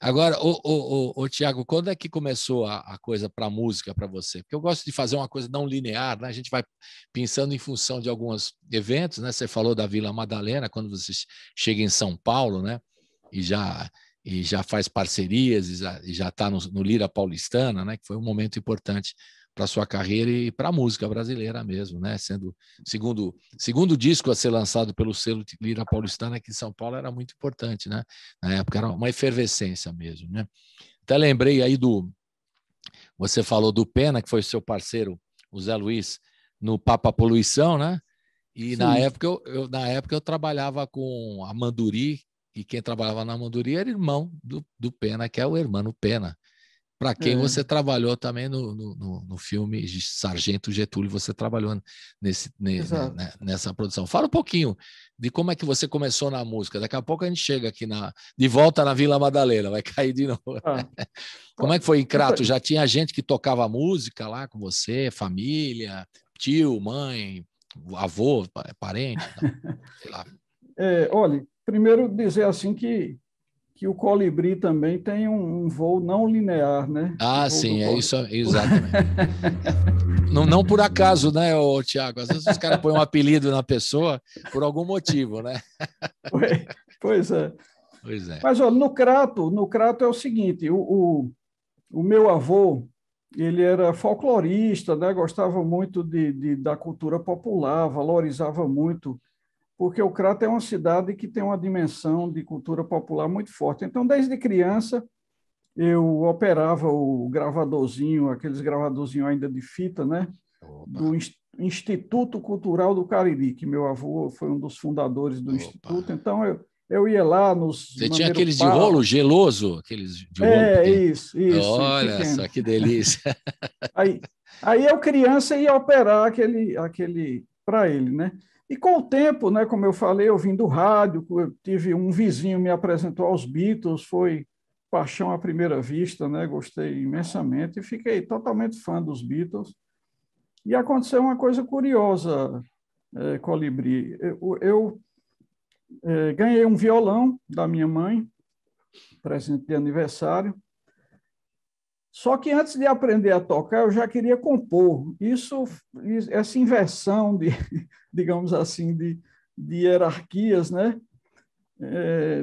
Agora, Tiago, quando é que começou a coisa para a música para você? Porque eu gosto de fazer uma coisa não linear, né? A gente vai pensando em função de alguns eventos, né? Você falou da Vila Madalena, quando você chega em São Paulo, né? E já faz parcerias, e já está no Lira Paulistana, né? Que foi um momento importante para a sua carreira e para a música brasileira mesmo, né? Sendo segundo disco a ser lançado pelo selo Lira Paulistana aqui em São Paulo, era muito importante, né? Na época era uma efervescência mesmo, né? Até lembrei aí você falou do Pena, que foi seu parceiro, o Zé Luiz, no Papa Poluição, né? E na época eu trabalhava com a Manduri, e quem trabalhava na Manduri era irmão do Pena, que é o Hermano Pena, para quem você trabalhou também no filme Sargento Getúlio, você trabalhou nessa produção. Fala um pouquinho de como é que você começou na música. Daqui a pouco a gente chega aqui de volta na Vila Madalena, vai cair de novo. Como é que foi em Crato? Já tinha gente que tocava música lá com você, família, tio, mãe, avô, parente, sei lá. Olha, primeiro dizer assim que o colibri também tem um voo não linear, né? Sim, é isso, exatamente. não por acaso, né, Tiago? Às vezes os caras põem um apelido na pessoa por algum motivo, né? Pois é. Pois é. Mas, olha, no Crato é o seguinte, o meu avô, ele era folclorista, né? Gostava muito da cultura popular, valorizava muito, porque o Crato é uma cidade que tem uma dimensão de cultura popular muito forte. Então, desde criança, eu operava o gravadorzinho, aqueles gravadorzinhos ainda de fita, né? Do Instituto Cultural do Cariri, que meu avô foi um dos fundadores do Instituto. Então, eu ia lá nos... Você tinha aqueles de rolo geloso? Aqueles de rolo isso. Olha pequeno. Só que delícia. Aí eu, criança, ia operar aquele para ele, né? E com o tempo, né, como eu falei, eu vim do rádio, eu tive um vizinho me apresentou aos Beatles, foi paixão à primeira vista, né? Gostei imensamente e fiquei totalmente fã dos Beatles. E aconteceu uma coisa curiosa, Colibri. Eu ganhei um violão da minha mãe, presente de aniversário. Só que antes de aprender a tocar, eu já queria compor. Essa inversão digamos assim, de hierarquias, né?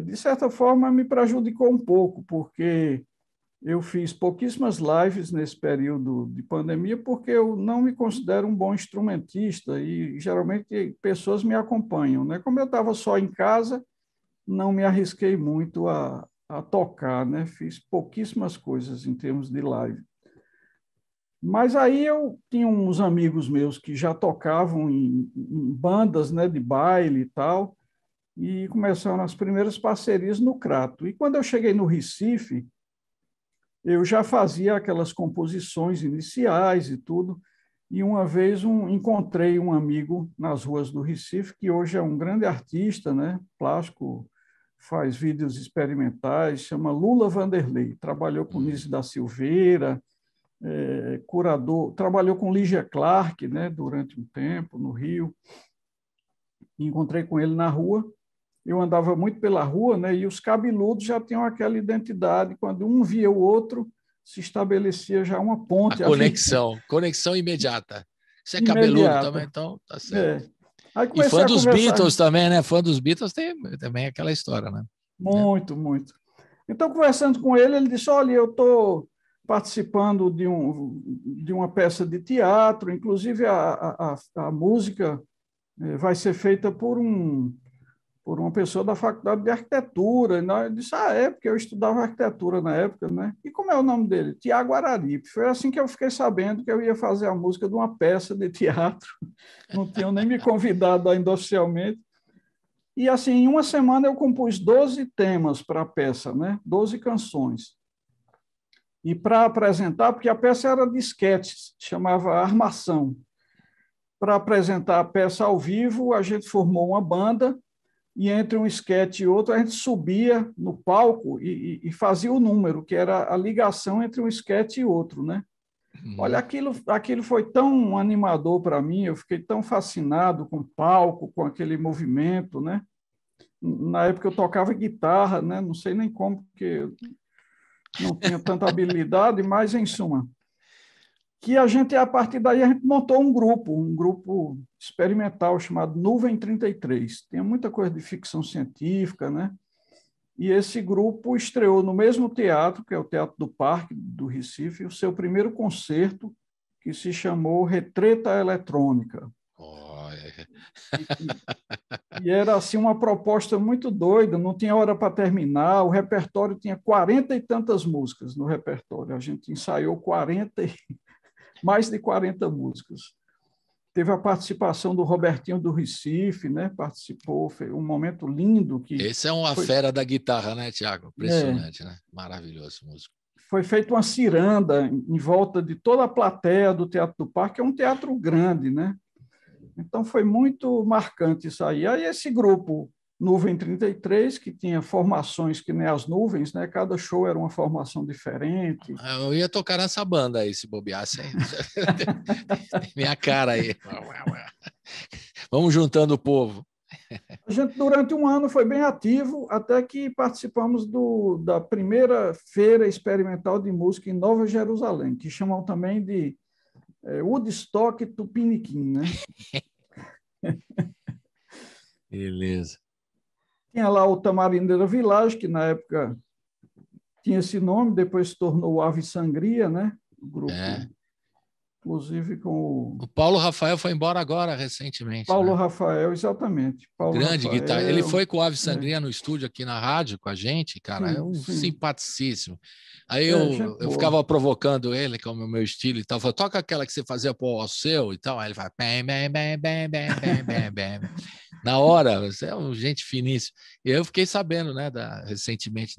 De certa forma, me prejudicou um pouco, porque eu fiz pouquíssimas lives nesse período de pandemia, porque eu não me considero um bom instrumentista e, geralmente, pessoas me acompanham, né? Como eu estava só em casa, não me arrisquei muito a tocar, né? Fiz pouquíssimas coisas em termos de live. Mas aí eu tinha uns amigos meus que já tocavam em bandas, né, de baile e tal, e começaram as primeiras parcerias no Crato. E quando eu cheguei no Recife, eu já fazia aquelas composições iniciais e tudo, e uma vez encontrei um amigo nas ruas do Recife, que hoje é um grande artista, né, plástico, faz vídeos experimentais, chama Lula Vanderlei, trabalhou com Nise da Silveira, curador, trabalhou com Lígia Clark, né, durante um tempo no Rio. Encontrei com ele na rua. Eu andava muito pela rua, né, e os cabeludos já tinham aquela identidade. Quando um via o outro, se estabelecia já uma ponte. A conexão imediata. Você é cabeludo também, então tá certo. E fã dos Beatles também, né? Fã dos Beatles tem também aquela história, né? Muito. Então, conversando com ele, ele disse, olha, eu estou participando de uma peça de teatro, inclusive a música vai ser feita por uma pessoa da Faculdade de Arquitetura. Eu disse, porque eu estudava arquitetura na época, né? E como é o nome dele? Tiago Araripe. Foi assim que eu fiquei sabendo que eu ia fazer a música de uma peça de teatro. Não tinham nem me convidado ainda oficialmente. E, assim, em uma semana eu compus 12 temas para a peça, né? 12 canções. E para apresentar, porque a peça era de esquetes, chamava Armação. para apresentar a peça ao vivo, a gente formou uma banda e entre um esquete e outro a gente subia no palco e fazia o número, que era a ligação entre um esquete e outro, né? Olha, aquilo foi tão animador para mim, eu fiquei tão fascinado com o palco, com aquele movimento, né? Na época eu tocava guitarra, né? Não sei nem como, porque eu não tinha tanta habilidade, mas, em suma, que a partir daí, a gente montou um grupo experimental chamado Nuvem 33. Tinha muita coisa de ficção científica, né? E esse grupo estreou no mesmo teatro, que é o Teatro do Parque, do Recife, o seu primeiro concerto, que se chamou Retreta Eletrônica. E era assim uma proposta muito doida, não tinha hora para terminar, o repertório tinha 40 e tantas músicas no repertório, a gente ensaiou mais de 40 músicas. Teve a participação do Robertinho do Recife, né? Participou, foi um momento lindo. Esse é uma fera da guitarra, né, Tiago? Impressionante, né? Maravilhoso músico. Foi feita uma ciranda em volta de toda a plateia do Teatro do Parque, é um teatro grande, né? Então foi muito marcante isso aí. Aí esse grupo Nuvem 33, que tinha formações que nem as nuvens, né? Cada show era uma formação diferente. Eu ia tocar nessa banda aí, se bobeasse. Minha cara aí. Vamos juntando o povo. A gente, durante um ano, foi bem ativo, até que participamos da primeira feira experimental de música em Nova Jerusalém, que chamam também de Woodstock Tupiniquim, né? Beleza. Tinha lá o Tamarindeira Village, que na época tinha esse nome, depois se tornou Ave Sangria, né? O grupo, inclusive com o Paulo Rafael foi embora agora, recentemente. Paulo Rafael, exatamente. Grande guitarra. Ele foi com o Ave Sangria no estúdio aqui na rádio com a gente, cara. Sim, é um sim. simpaticíssimo. Aí eu ficava provocando ele, que é o meu estilo e tal. Falei, toca aquela que você fazia pro seu e tal. Aí ele vai bem, bem, bem, bem, bem, bem, bem, bem. Na hora, você é um gente finíssimo. E eu fiquei sabendo, né, recentemente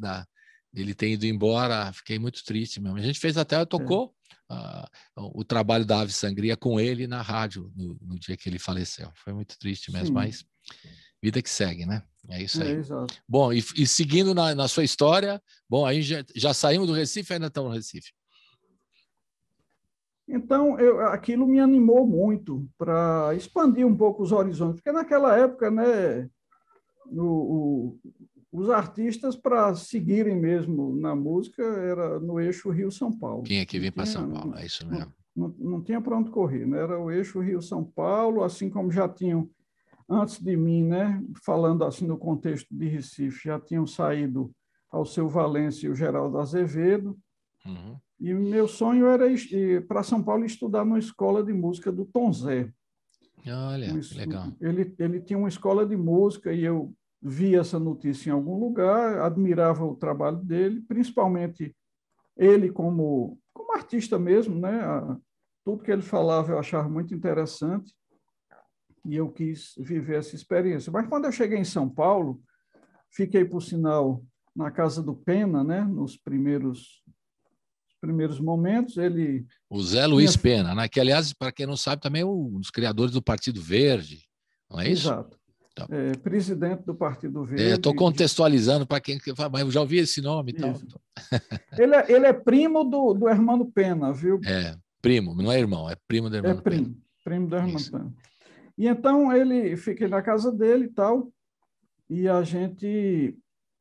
dele ter ido embora. Fiquei muito triste mesmo. A gente fez até, tocou o trabalho da Ave Sangria com ele na rádio no dia que ele faleceu. Foi muito triste mesmo, mas vida que segue, né? É isso aí. Exato. Bom, e seguindo na sua história, bom, aí já saímos do Recife, ainda estamos no Recife. Então, aquilo me animou muito para expandir um pouco os horizontes, porque naquela época, né, os artistas, para seguirem mesmo na música, era no eixo Rio-São Paulo. Tinha que vir para São Paulo, é isso mesmo. Não tinha para onde correr, né? Era o eixo Rio-São Paulo, assim como já tinham, antes de mim, né, falando assim no contexto de Recife, já tinham saído Alceu Valença e o Geraldo Azevedo. Uhum. E meu sonho era ir para São Paulo estudar numa escola de música do Tom Zé. Olha, que legal. Ele tinha uma escola de música e eu vi essa notícia em algum lugar, admirava o trabalho dele, principalmente ele como artista mesmo, né? Tudo que ele falava eu achava muito interessante e eu quis viver essa experiência. Mas quando eu cheguei em São Paulo, fiquei, por sinal, na casa do Pena, né? Nos primeiros momentos, ele... O Zé Luiz Pena, né? Que, aliás, para quem não sabe, também é um dos criadores do Partido Verde, não é isso? Exato. Então, presidente do Partido Verde. Estou contextualizando para quem fala, mas eu já ouvi esse nome e tal. Ele é primo do Hermano Pena, viu? Primo, não é irmão, é primo do Hermano Pena. Primo do Hermano Pena. E então fiquei na casa dele e tal, e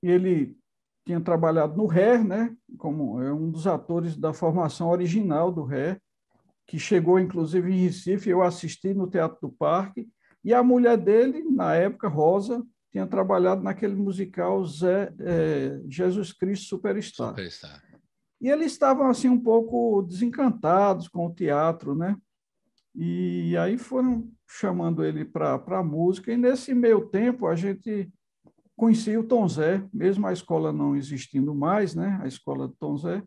ele tinha trabalhado no Ré, né, como um dos atores da formação original do Ré, que chegou, inclusive, em Recife, eu assisti no Teatro do Parque, e a mulher dele, na época, Rosa, tinha trabalhado naquele musical Jesus Cristo Superstar. E eles estavam assim um pouco desencantados com o teatro, né? E aí foram chamando ele para a música, e nesse meio tempo a gente conhecia o Tom Zé, mesmo a escola não existindo mais, né? A escola do Tom Zé.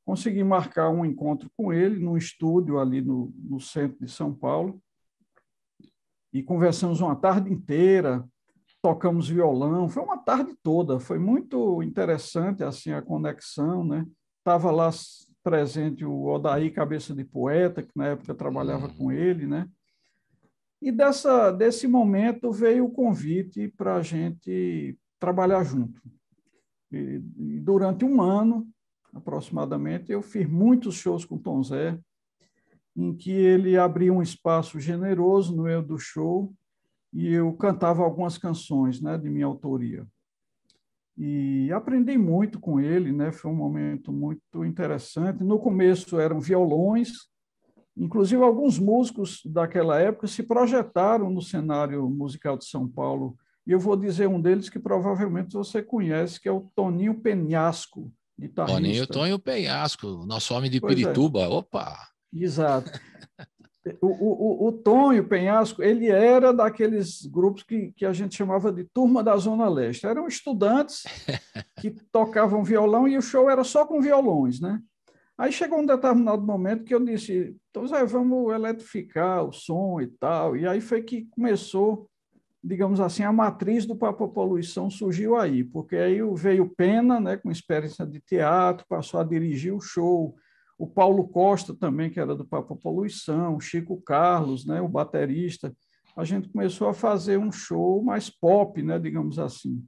Consegui marcar um encontro com ele num estúdio ali no centro de São Paulo, e conversamos uma tarde inteira, tocamos violão, foi uma tarde toda, foi muito interessante assim a conexão, né? Estava lá presente o Odaí Cabeça de Poeta, que na época trabalhava com ele, né? E desse momento veio o convite para a gente trabalhar junto. E durante um ano, aproximadamente, eu fiz muitos shows com o Tom Zé, em que ele abria um espaço generoso no meio do show e eu cantava algumas canções, né, de minha autoria. E aprendi muito com ele, né? Foi um momento muito interessante. No começo eram violões, inclusive alguns músicos daquela época se projetaram no cenário musical de São Paulo. E eu vou dizer um deles que provavelmente você conhece, que é o Toninho Penhasco, guitarrista. Toninho Penhasco, nosso homem de Pois Pirituba. Opa! Exato. O Tonho Penhasco, ele era daqueles grupos que a gente chamava de Turma da Zona Leste. Eram estudantes que tocavam violão e o show era só com violões, né? Aí chegou um determinado momento que eu disse, então, Zé, vamos eletrificar o som e tal. E aí foi que começou, digamos assim, a matriz do Papo Poluição surgiu aí, porque aí veio Pena, né, com experiência de teatro, passou a dirigir o show. O Paulo Costa também, que era do Papo Poluição, o Chico Carlos, né, o baterista. A gente começou a fazer um show mais pop, né, digamos assim.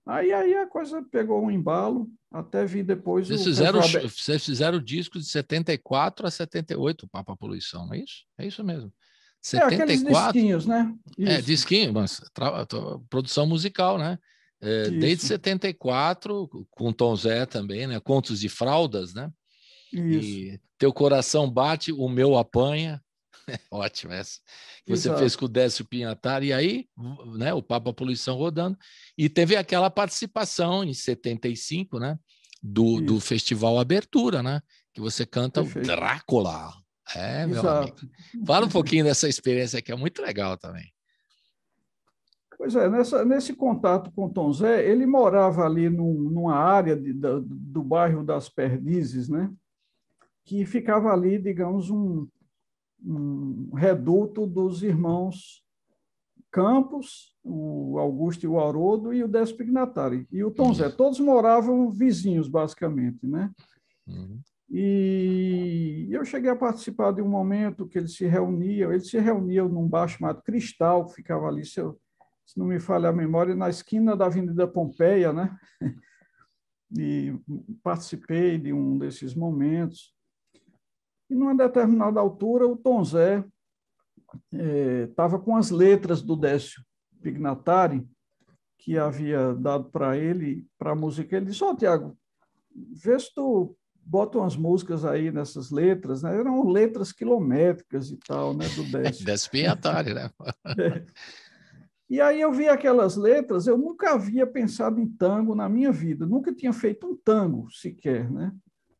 Aí a coisa pegou um embalo, até vi depois Vocês fizeram o disco de 74 a 78, o Papo Poluição, não é isso? É isso mesmo. 74, aqueles disquinhos, né? Isso. Disquinho, mas produção musical, né? Desde 74, com Tom Zé também, né? Contos de Fraldas, né? Isso. E Teu Coração Bate, O Meu Apanha. Ótimo essa. Que você fez com o Décio Pinhatari, e aí, né, o Papo Poluição rodando. E teve aquela participação em 75, né? Do Festival Abertura, né? Que você canta Perfeito. O Drácula. Meu amigo. Fala um pouquinho dessa experiência que é muito legal também. Pois é, nesse contato com o Tom Zé, ele morava ali numa área do bairro das Perdizes, né? Que ficava ali, digamos, um reduto dos irmãos Campos, o Augusto e o Haroldo e o Décio Pignatari. E o Tom Zé, todos moravam vizinhos, basicamente, né? E eu cheguei a participar de um momento que eles se reuniam num bar chamado Cristal, que ficava ali, se não me falha a memória, na esquina da Avenida Pompeia, né? E participei de um desses momentos. E, numa determinada altura, o Tom Zé estava com as letras do Décio Pignatari, que havia dado para ele, para a música. Ele disse, Tiago, vê se tu bota umas músicas aí nessas letras, né? Eram letras quilométricas e tal, né, do Décio. Décio Pignatari, né? E aí eu vi aquelas letras, eu nunca havia pensado em tango na minha vida, nunca tinha feito um tango sequer, né?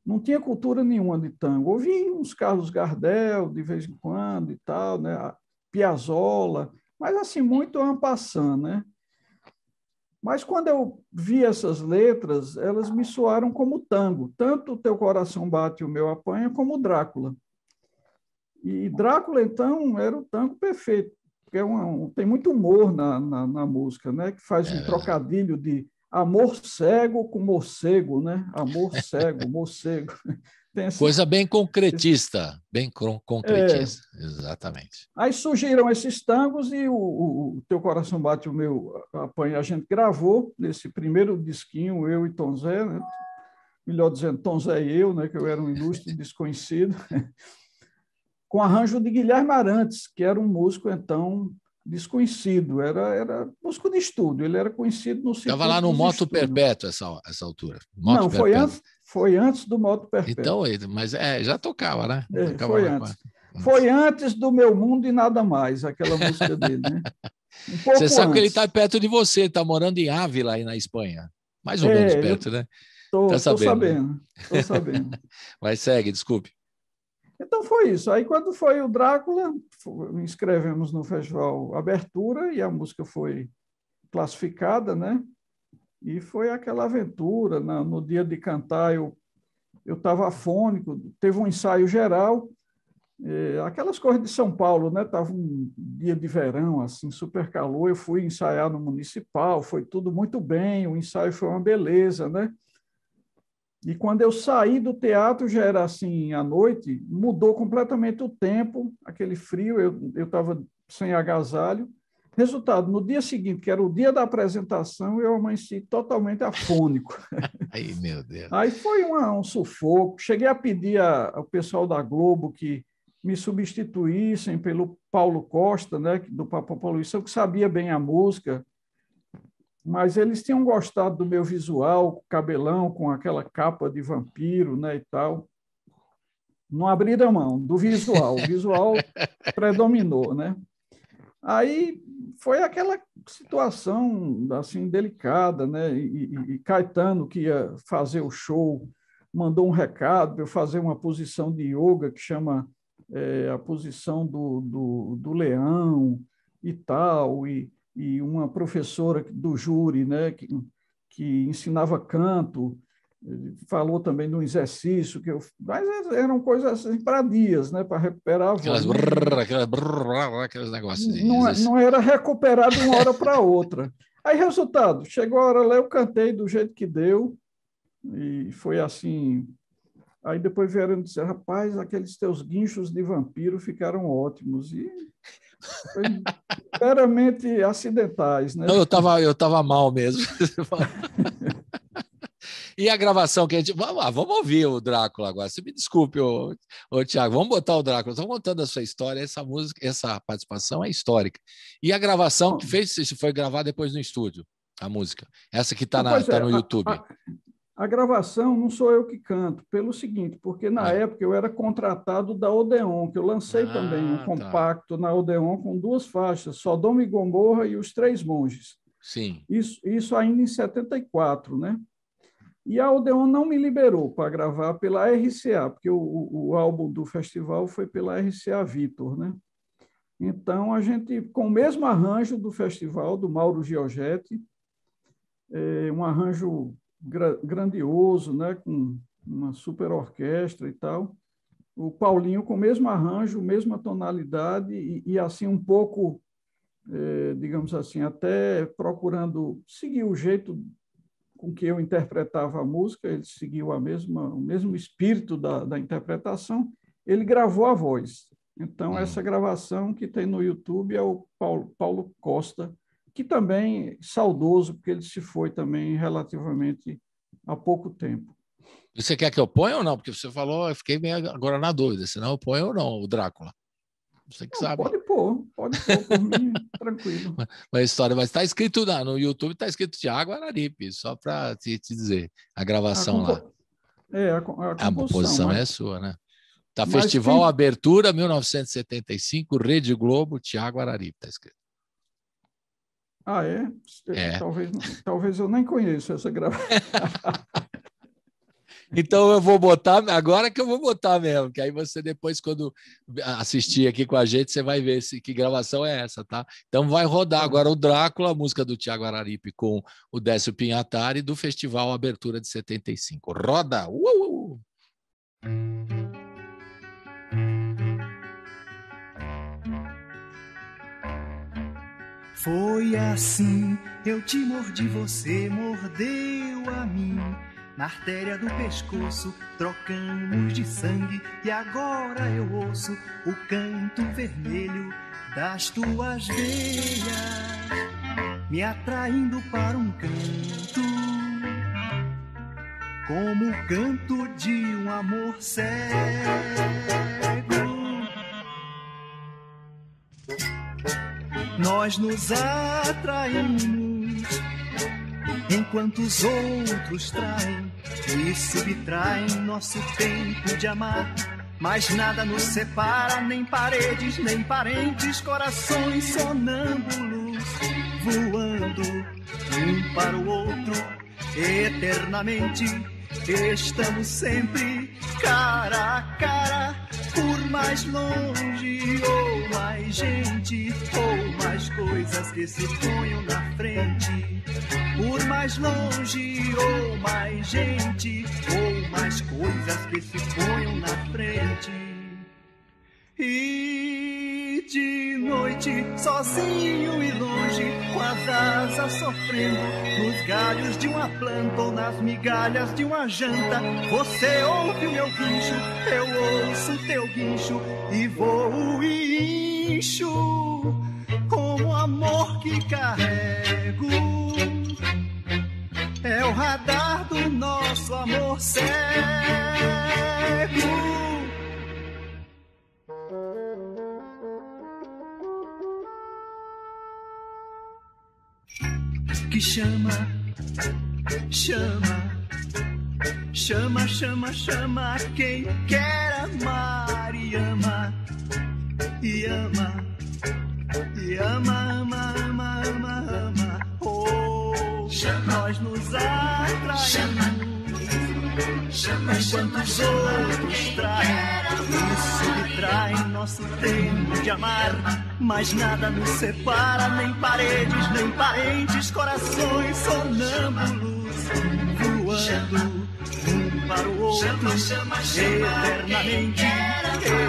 Não tinha cultura nenhuma de tango. Ouvi uns Carlos Gardel de vez em quando e tal, né? Piazzolla, mas assim, muito en passant, né? Mas quando eu vi essas letras, elas me soaram como tango, tanto o Teu Coração Bate, O Meu Apanha, como Drácula. E Drácula, então, era o tango perfeito, porque tem muito humor na música, né? Que faz um trocadilho de amor cego com morcego, né? Amor cego, morcego. Coisa bem concretista, bem concretista, exatamente. Aí surgiram esses tangos e o Teu Coração Bate, O Meu Apanha, a gente gravou nesse primeiro disquinho, eu e Tom Zé, né? Melhor dizendo, Tom Zé e eu, né? Que eu era um ilustre desconhecido, com arranjo de Guilherme Arantes, que era um músico, então, desconhecido, era músico de estúdio, ele era conhecido no circuito. Estava lá no Moto Perpétuo essa altura. Não, foi antes do Moto Perpétuo. Então, mas já tocava, né? Tocava foi antes. Foi antes do Meu Mundo e Nada Mais, aquela música dele, né? Você sabe que ele está perto de você, está morando em Ávila, aí na Espanha. Mais ou menos perto, né? Estou sabendo. Mas segue, desculpe. Então foi isso. Aí quando foi o Drácula, inscrevemos no Festival Abertura e a música foi classificada, né? E foi aquela aventura. No dia de cantar, eu estava afônico, teve um ensaio geral, aquelas coisas de São Paulo, né? Estava um dia de verão, assim, super calor. Eu fui ensaiar no Municipal, foi tudo muito bem, o ensaio foi uma beleza, né? E quando eu saí do teatro, já era assim, à noite, mudou completamente o tempo, aquele frio, eu estava sem agasalho. Resultado, no dia seguinte, que era o dia da apresentação, eu amanheci totalmente afônico. Ai, meu Deus. Aí foi um sufoco. Cheguei a pedir ao pessoal da Globo que me substituíssem pelo Paulo Costa, né, do Papo Poluição, que sabia bem a música, mas eles tinham gostado do meu visual, cabelão, com aquela capa de vampiro, né, e tal. Não abriram mão do visual, o visual predominou, né? Aí foi aquela situação assim delicada, né? E Caetano, que ia fazer o show, mandou um recado para eu fazer uma posição de yoga que chama a posição do leão e tal, e uma professora do júri, né? Que ensinava canto, falou também de um exercício mas eram coisas assim, para dias, né, para recuperar a voz. Aqueles negócios. Não era recuperar de uma hora para outra. Aí, resultado, chegou a hora lá, eu cantei do jeito que deu, e foi assim. Aí depois vieram dizer, rapaz, aqueles teus guinchos de vampiro ficaram ótimos. E foi meramente acidentais, né? Não, eu tava mal mesmo. E a gravação que a gente... Vamos ouvir o Drácula agora. Você me desculpe, ô Thiago. Vamos botar o Drácula. Estão contando a sua história. Essa música, essa participação é histórica. E a gravação que fez, se foi gravar depois no estúdio, a música. Essa que está no YouTube. A gravação não sou eu que canto, pelo seguinte, porque na época eu era contratado da Odeon, que eu lancei também um compacto na Odeon com 2 faixas, Sodoma e Gomorra e Os Três Monges. Sim. Isso ainda em 74, né? E a Odeon não me liberou para gravar pela RCA, porque o álbum do festival foi pela RCA Victor, né? Então, a gente, com o mesmo arranjo do festival, do Mauro Giorgetti, um arranjo grandioso, né? Com uma super orquestra e tal, o Paulinho com o mesmo arranjo, mesma tonalidade e assim um pouco, digamos assim, até procurando seguir o jeito com que eu interpretava a música, ele seguiu o mesmo espírito da interpretação, ele gravou a voz. Então, essa gravação que tem no YouTube é o Paulo Costa, que também é saudoso, porque ele se foi também relativamente há pouco tempo. Você quer que eu ponha ou não? Porque você falou, eu fiquei meio agora na dúvida, se não eu ponho ou não, o Drácula. Você que sabe. Pode pôr por mim, tranquilo. Uma história, mas está escrito no YouTube, está escrito Thiago Araripe, só para te dizer a gravação lá. A composição é sua, né? Tá, Festival Abertura 1975, Rede Globo, Thiago Araripe, está escrito. Ah, é? Talvez eu nem conheça essa gravação. Então eu vou botar, agora que eu vou botar mesmo, que aí você depois, quando assistir aqui com a gente, você vai ver que gravação é essa, tá? Então vai rodar agora o Drácula, a música do Thiago Araripe com o Décio Pinhatari, do Festival Abertura de 75. Roda! Foi assim, eu te mordi, você mordeu a mim. Na artéria do pescoço, trocamos de sangue. E agora eu ouço o canto vermelho das tuas veias, me atraindo para um canto, como o canto de um amor cego. Nós nos atraímos enquanto os outros traem e subtraem nosso tempo de amar. Mas nada nos separa, nem paredes, nem parentes, corações sonâmbulos, voando um para o outro eternamente. Estamos sempre cara a cara, por mais longe ou mais gente, ou mais coisas que se ponham na frente. Por mais longe ou mais gente, ou mais coisas que se ponham na frente. E de noite, sozinho e longe, com as asas sofrendo, nos galhos de uma planta ou nas migalhas de uma janta, você ouve o meu guincho, eu ouço o teu guincho, e vou e incho que carrego é o radar do nosso amor cego. Que chama, chama, chama, chama, chama quem quer amar e ama, e ama, e ama, ama, ama, ama, ama. Oh, chama, nós nos atraímos, chama, enquanto os outros traem e subtraem nosso tempo de amar. Mas nada nos separa, nem paredes, nem parentes, corações sonâmbulos, voando um para o outro, eternamente.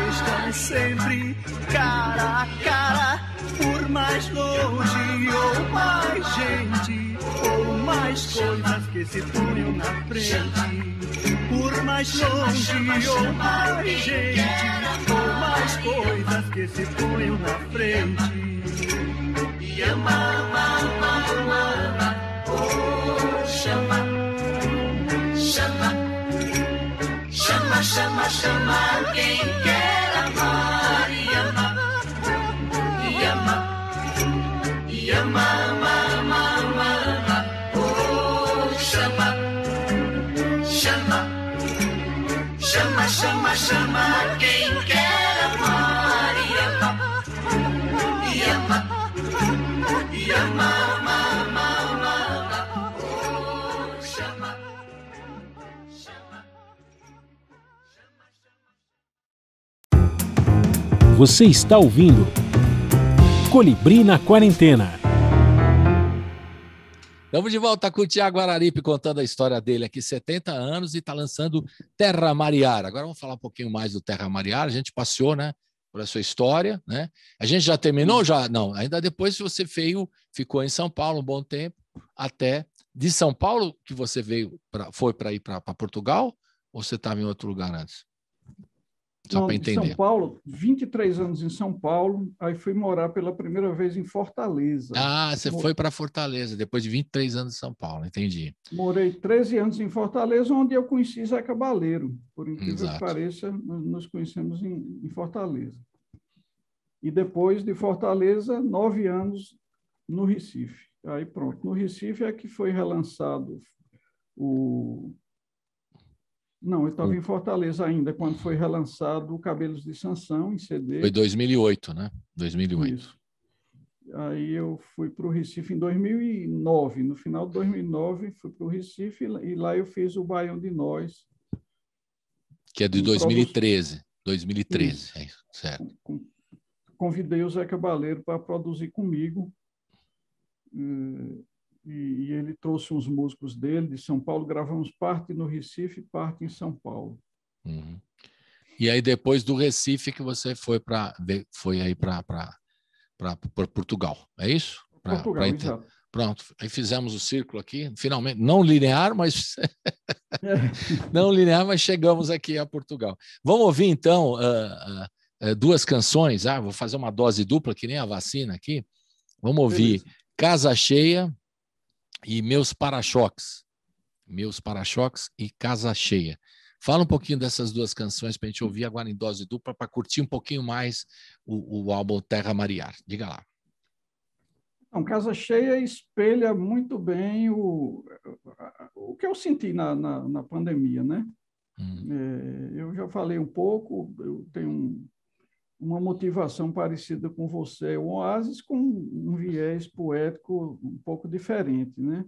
Estamos sempre cara a cara, por mais longe ou mais gente, ou mais coisas que se ponham na frente. Por mais longe ou mais gente, ou mais coisas que se ponham na frente. E ama, ama, ama, ama, ama. Oh, chama, chama, chama, chama, chama quem quer amar e ama, e ama, e ama, ama, ama, ama, ama. Oh, chama, chama, chama, chama, chama quem quer amar e ama, e ama, e ama, ama, ama, ama. Oh, chama, chama. Você está ouvindo Colibri na Quarentena. Estamos de volta com o Thiago Araripe contando a história dele aqui, 70 anos, e está lançando Terra Mariar. Agora vamos falar um pouquinho mais do Terra Mariar. A gente passeou, né, por a sua história, né? A gente já terminou? Já? Não, ainda depois você ficou em São Paulo um bom tempo, até de São Paulo que você foi para ir para Portugal, ou você estava em outro lugar antes? Só para entender. São Paulo, 23 anos em São Paulo, aí fui morar pela primeira vez em Fortaleza. Ah, você foi para Fortaleza, depois de 23 anos em São Paulo, entendi. Morei 13 anos em Fortaleza, onde eu conheci Zé Cabaleiro. Por incrível Exato. que pareça, nós nos conhecemos em Fortaleza. E depois de Fortaleza, 9 anos no Recife. Aí pronto, no Recife é que foi relançado o... Não, eu estava em Fortaleza ainda, quando foi relançado o Cabelos de Sansão, em CD. Foi 2008, né? 2008. Isso. Aí eu fui para o Recife em 2009. No final de 2009, fui para o Recife e lá eu fiz o Baião de Nós. Que é de 2013. 2013, é isso, certo. Convidei o Zé Cabaleiro para produzir comigo. E ele trouxe uns músicos dele de São Paulo, gravamos parte no Recife e parte em São Paulo. Uhum. E aí depois do Recife que você foi aí para Portugal, é isso? Portugal, exato. Pronto, aí fizemos o círculo aqui, finalmente, não linear, mas não linear, mas chegamos aqui a Portugal. Vamos ouvir então duas canções. Vou fazer uma dose dupla, que nem a vacina aqui. Vamos ouvir Casa Cheia e Meus Para-Choques. Meus Para-Choques e Casa Cheia. Fala um pouquinho dessas duas canções para a gente ouvir agora em dose dupla, para curtir um pouquinho mais o álbum Terra Mariar. Diga lá. Então, Casa Cheia espelha muito bem o que eu senti na pandemia, né? Eu já falei um pouco, eu tenho uma motivação parecida com você, o Oasis, com um viés poético um pouco diferente, né?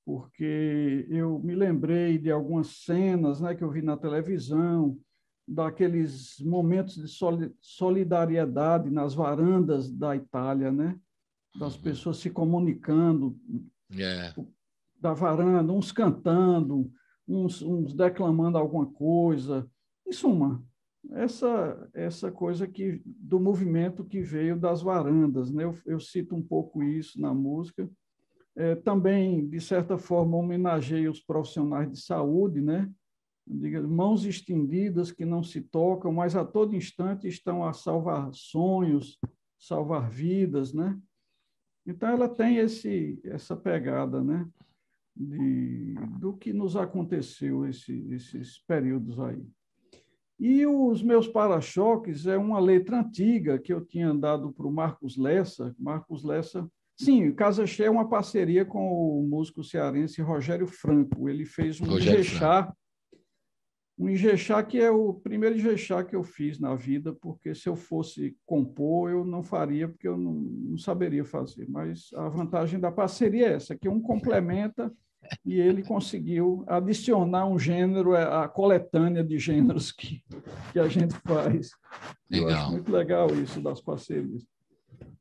Porque eu me lembrei de algumas cenas, né, que eu vi na televisão, daqueles momentos de solidariedade nas varandas da Itália, né? Das pessoas se comunicando da varanda, uns cantando, uns declamando alguma coisa. Em suma, essa coisa do movimento que veio das varandas, né? Eu cito um pouco isso na música. Também, de certa forma, homenageei os profissionais de saúde, né? Mãos estendidas que não se tocam, mas a todo instante estão a salvar sonhos, salvar vidas, né? Então, ela tem essa pegada, né, do que nos aconteceu esses períodos aí. E os meus para-choques é uma letra antiga que eu tinha dado para o Marcos Lessa. Marcos Lessa, sim, Casa Cheia é uma parceria com o músico cearense Rogério Franco. Ele fez um Ijexá, que é o primeiro Ijexá que eu fiz na vida, porque se eu fosse compor, eu não faria, porque eu não saberia fazer. Mas a vantagem da parceria é essa, que um complementa e ele conseguiu adicionar um gênero, a coletânea de gêneros que a gente faz. Legal. Eu acho muito legal isso das parcerias.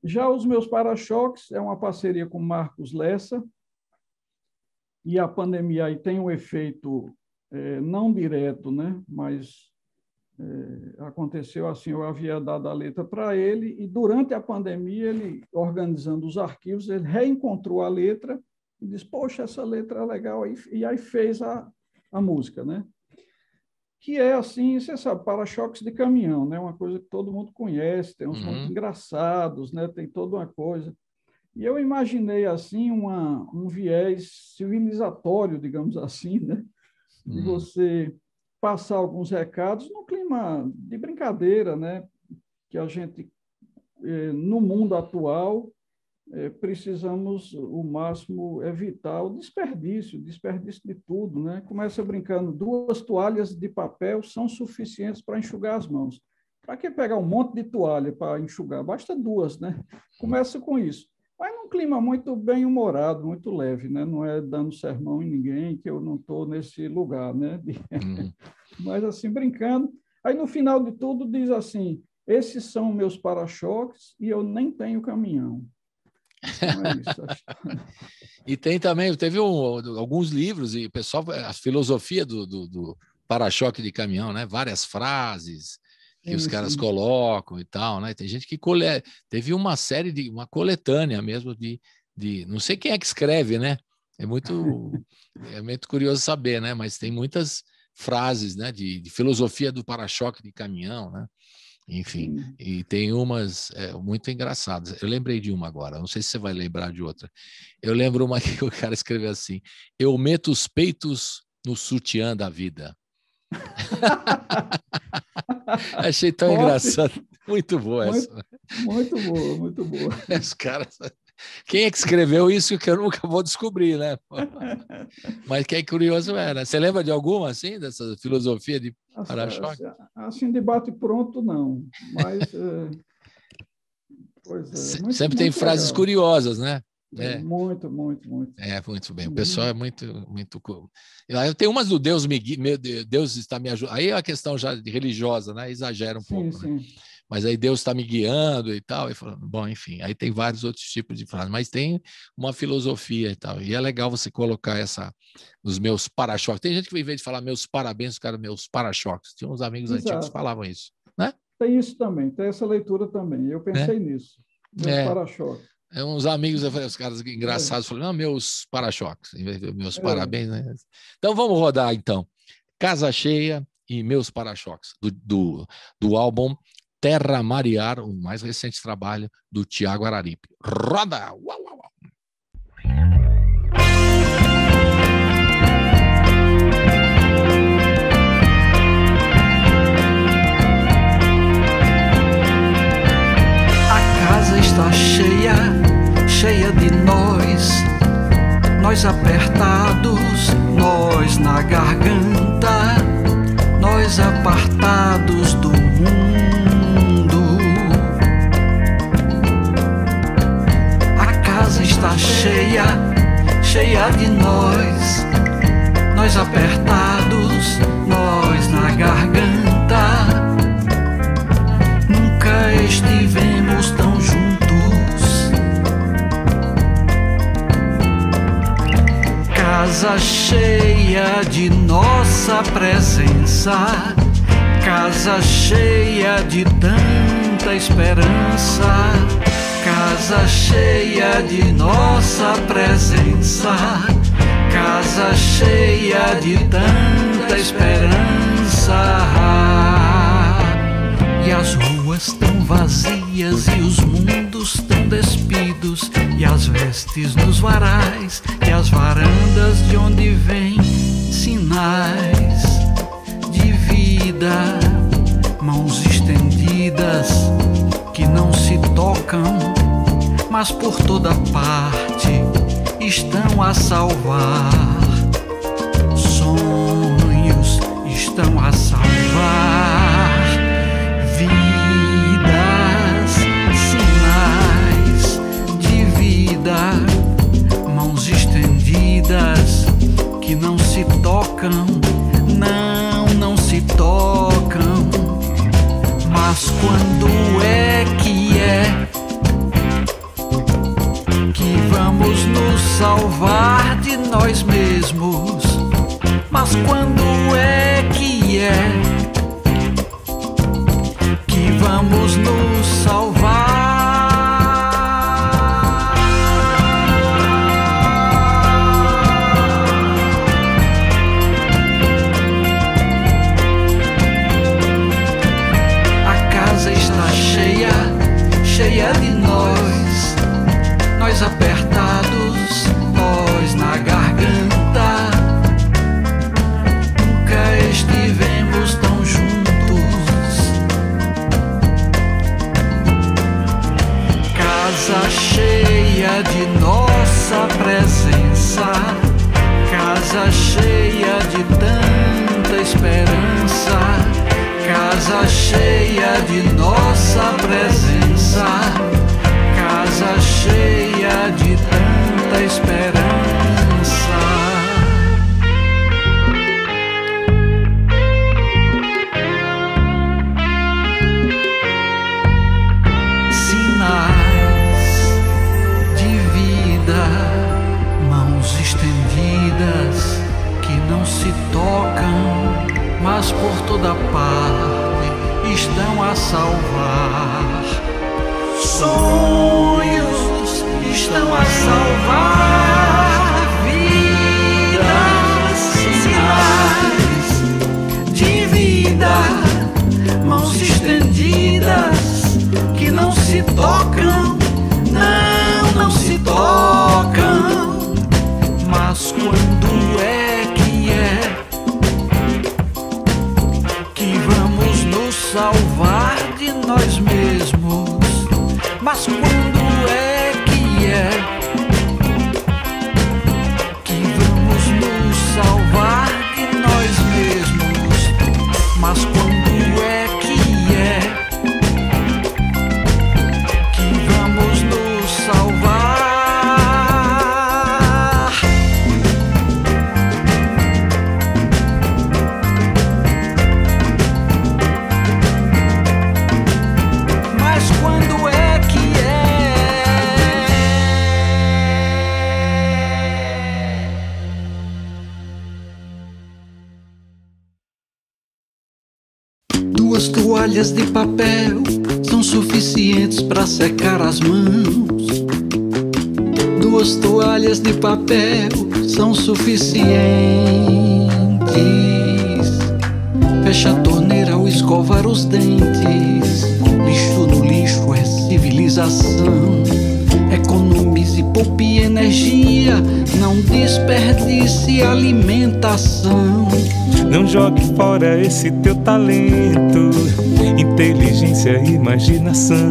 Já os meus para-choques é uma parceria com Marcos Lessa, e a pandemia aí tem um efeito não direto, né? Mas aconteceu assim, eu havia dado a letra para ele, e durante a pandemia, ele, organizando os arquivos, ele reencontrou a letra e disse, poxa, essa letra é legal, e aí fez a música, né? Que é assim, você sabe, para-choques de caminhão, né? Uma coisa que todo mundo conhece, tem uns muito engraçados, né? Tem toda uma coisa. E eu imaginei assim um viés civilizatório, digamos assim, né? De você passar alguns recados no clima de brincadeira, né? Que a gente, no mundo atual, precisamos o máximo evitar o desperdício de tudo, né? Começa brincando, 2 toalhas de papel são suficientes para enxugar as mãos. Para que pegar um monte de toalha para enxugar? Basta 2, né? Começa com isso. Mas num clima muito bem-humorado, muito leve, né? Não é dando sermão em ninguém, que eu não estou nesse lugar, né? Mas assim, brincando. Aí, no final de tudo, diz assim, esses são meus para-choques e eu nem tenho caminhão. Então, é isso. E tem também, teve alguns livros, e pessoal, a filosofia do para-choque de caminhão, né? Várias frases que os caras colocam e tal, né? Tem gente que teve uma coletânea mesmo de não sei quem é que escreve, né? É muito curioso saber, né? Mas tem muitas frases, né? De filosofia do para-choque de caminhão, né? Enfim, e tem umas muito engraçadas. Eu lembrei de uma agora, não sei se você vai lembrar de outra. Eu lembro uma que o cara escreveu assim: eu meto os peitos no sutiã da vida. Achei tão engraçado. Muito boa essa. Muito boa, muito boa. Os caras... Quem é que escreveu isso que eu nunca vou descobrir, né? Mas que é curioso, né? Você lembra de alguma, assim, dessa filosofia de para-choque? Assim, de bate-pronto, não. Mas, sempre tem frases curiosas, né? Muito. Muito bem. O pessoal é muito... Eu tenho umas do Deus Deus está me ajudando. Aí é a questão já religiosa, né? Exagera um pouco. Sim. Né? Mas aí Deus está me guiando e tal. E falando, bom, enfim, aí tem vários outros tipos de frases, mas tem uma filosofia e tal. E é legal você colocar nos meus para-choques. Tem gente que, em vez de falar meus parabéns, os caras, meus para-choques. Tinha uns amigos antigos que falavam isso, né? Tem isso também, tem essa leitura também. Eu pensei nisso, meus para-choques. Uns amigos, os caras engraçados, falaram, não, meus para-choques, meus parabéns. Né? Então, vamos rodar, então. Casa Cheia e Meus Para-choques, do álbum Terra Mariar, o mais recente trabalho do Tiago Araripe. Roda! Uau, uau, uau. A casa está cheia de nós apertados, nós na garganta, nós apartados do mundo. A casa está cheia de nós apertados, nós na garganta. Nunca estivemos tão juntos. Casa cheia de nossa presença, casa cheia de tanta esperança, casa cheia de nossa presença, casa cheia de tanta esperança. E as ruas tão vazias e os mundos tão despidos, e as vestes nos varais e as varandas de onde vêm sinais de vida, mãos estendidas que não se tocam, mas por toda parte estão a salvar. Sonhos estão a salvar vidas, sinais de vida, mãos estendidas que não se tocam, não se tocam. Mas quando é que vamos nos salvar de nós mesmos? Mas quando é que vamos nos salvar? A casa está cheia de nós apertados, nós na garganta. Nunca estivemos tão juntos. Casa cheia de nossa presença, casa cheia de tanta esperança, casa cheia de nossa presença, casa cheia de tanta esperança. Sinais de vida, mãos estendidas que não se tocam, mas por toda parte estão a salvar. Sonhos estão a salvar vidas, sinais de vida, mãos estendidas que não se tocam, não se tocam. Mas quando é que vamos nos salvar de nós mesmos? Mas quando é que vamos nos salvar de nós mesmos? Mas quando é que vamos nos salvar? Mas quando é Duas toalhas de papel são suficientes para secar as mãos. Duas toalhas de papel são suficientes. Fecha a torneira ao escovar os dentes. Lixo no lixo é civilização. Economize, poupe energia, não desperdice alimentação. Não jogue fora esse teu talento, inteligência e imaginação.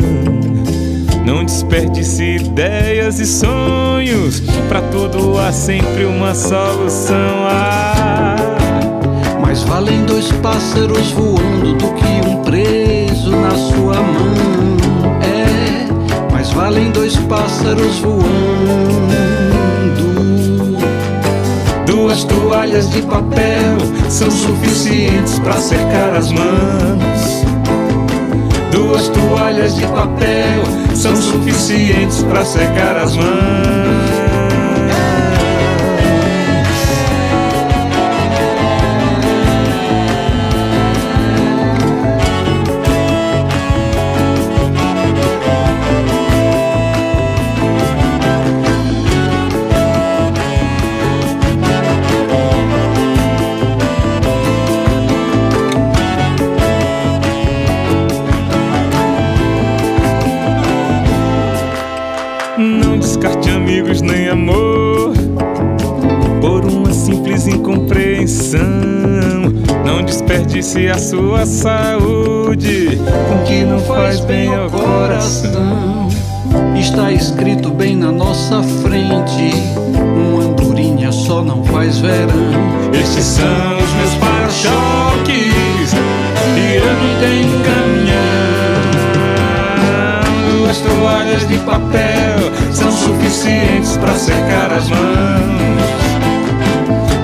Não desperdice ideias e sonhos, pra tudo há sempre uma solução. Mais valem dois pássaros voando do que um preso na sua mão. Mais valem dois pássaros voando. Duas toalhas de papel são suficientes para secar as mãos. Duas toalhas de papel são suficientes para secar as mãos. desperdície a sua saúde, o que não faz bem ao coração. Está escrito bem na nossa frente, uma andorinha só não faz verão. Estes são os meus para-choques e eu não tenho caminhão. Duas toalhas de papel são suficientes para secar as mãos.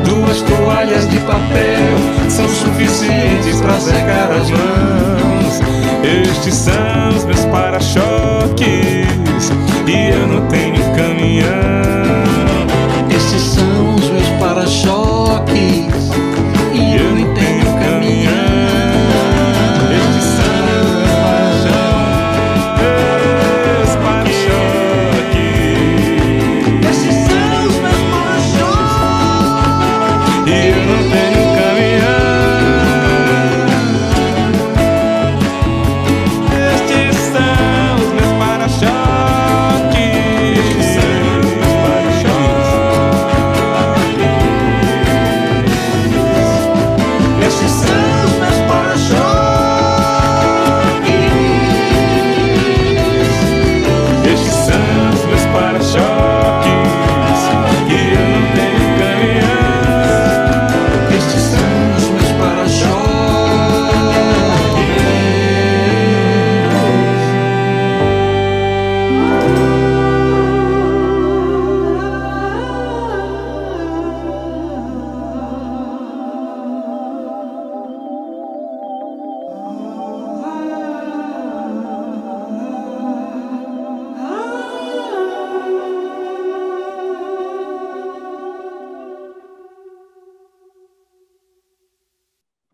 Duas toalhas de papel são suficientes para secar as mãos. Estes são os meus para-choques e eu não tenho caminhão. Estes são os meus para-choques e eu não tenho caminhão. Estes são os meus para-choques. Estes são os meus para-choques e eu não tenho caminhão. Estes são os meus para-choques. Estes são os meus para-choques. Estes são os meus para-choques e eu não tenho caminhão. Estes são os meus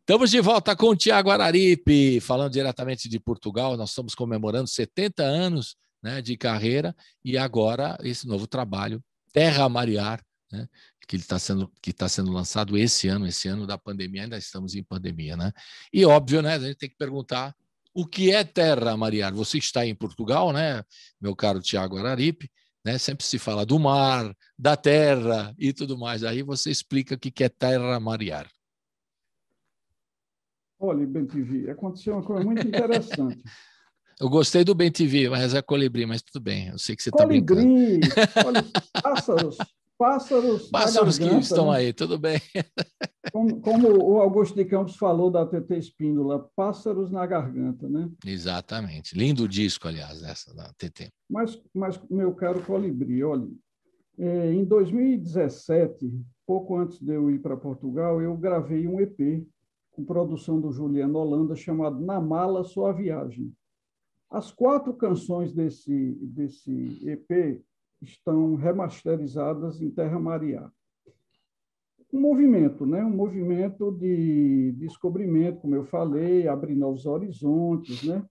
Estamos de volta com o Tiago Araripe, falando diretamente de Portugal. Nós estamos comemorando 70 anos, né, de carreira e agora esse novo trabalho, Terra Mariar, né, que está sendo lançado esse ano da pandemia, ainda estamos em pandemia, né? E óbvio, né, a gente tem que perguntar o que é Terra Mariar. Você está em Portugal, né, meu caro Tiago Araripe, né? Sempre se fala do mar, da terra e tudo mais. Aí você explica o que é Terra Mariar. Olha, BenTV, aconteceu uma coisa muito interessante. Eu gostei do BenTV, mas é colibri, mas tudo bem. Eu sei que você está brincando. Colibri, olha, pássaros que estão, né, aí, tudo bem. Como o Augusto de Campos falou da TT Espíndola, pássaros na garganta, né? Exatamente. Lindo disco, aliás, essa da TT. Mas meu caro colibri, olha, em 2017, pouco antes de eu ir para Portugal, eu gravei um EP com produção do Juliano Holanda, chamado Na Mala Sua Viagem. As 4 canções desse EP estão remasterizadas em Terra Mariar. Um movimento, né? Um movimento de descobrimento, como eu falei, abrir novos horizontes, né?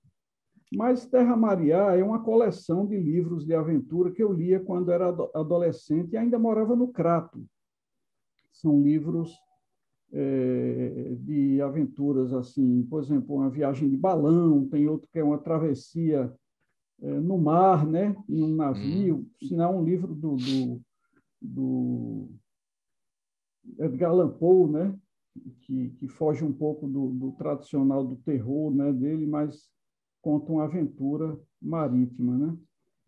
Mas Terra Mariar é uma coleção de livros de aventura que eu lia quando era adolescente e ainda morava no Crato. São livros de aventuras, assim, por exemplo, uma viagem de balão, tem outro que é uma travessia no mar, né, em um navio, senão um livro do Edgar Allan Poe, né, que foge um pouco do tradicional do terror, né, dele, mas conta uma aventura marítima, né?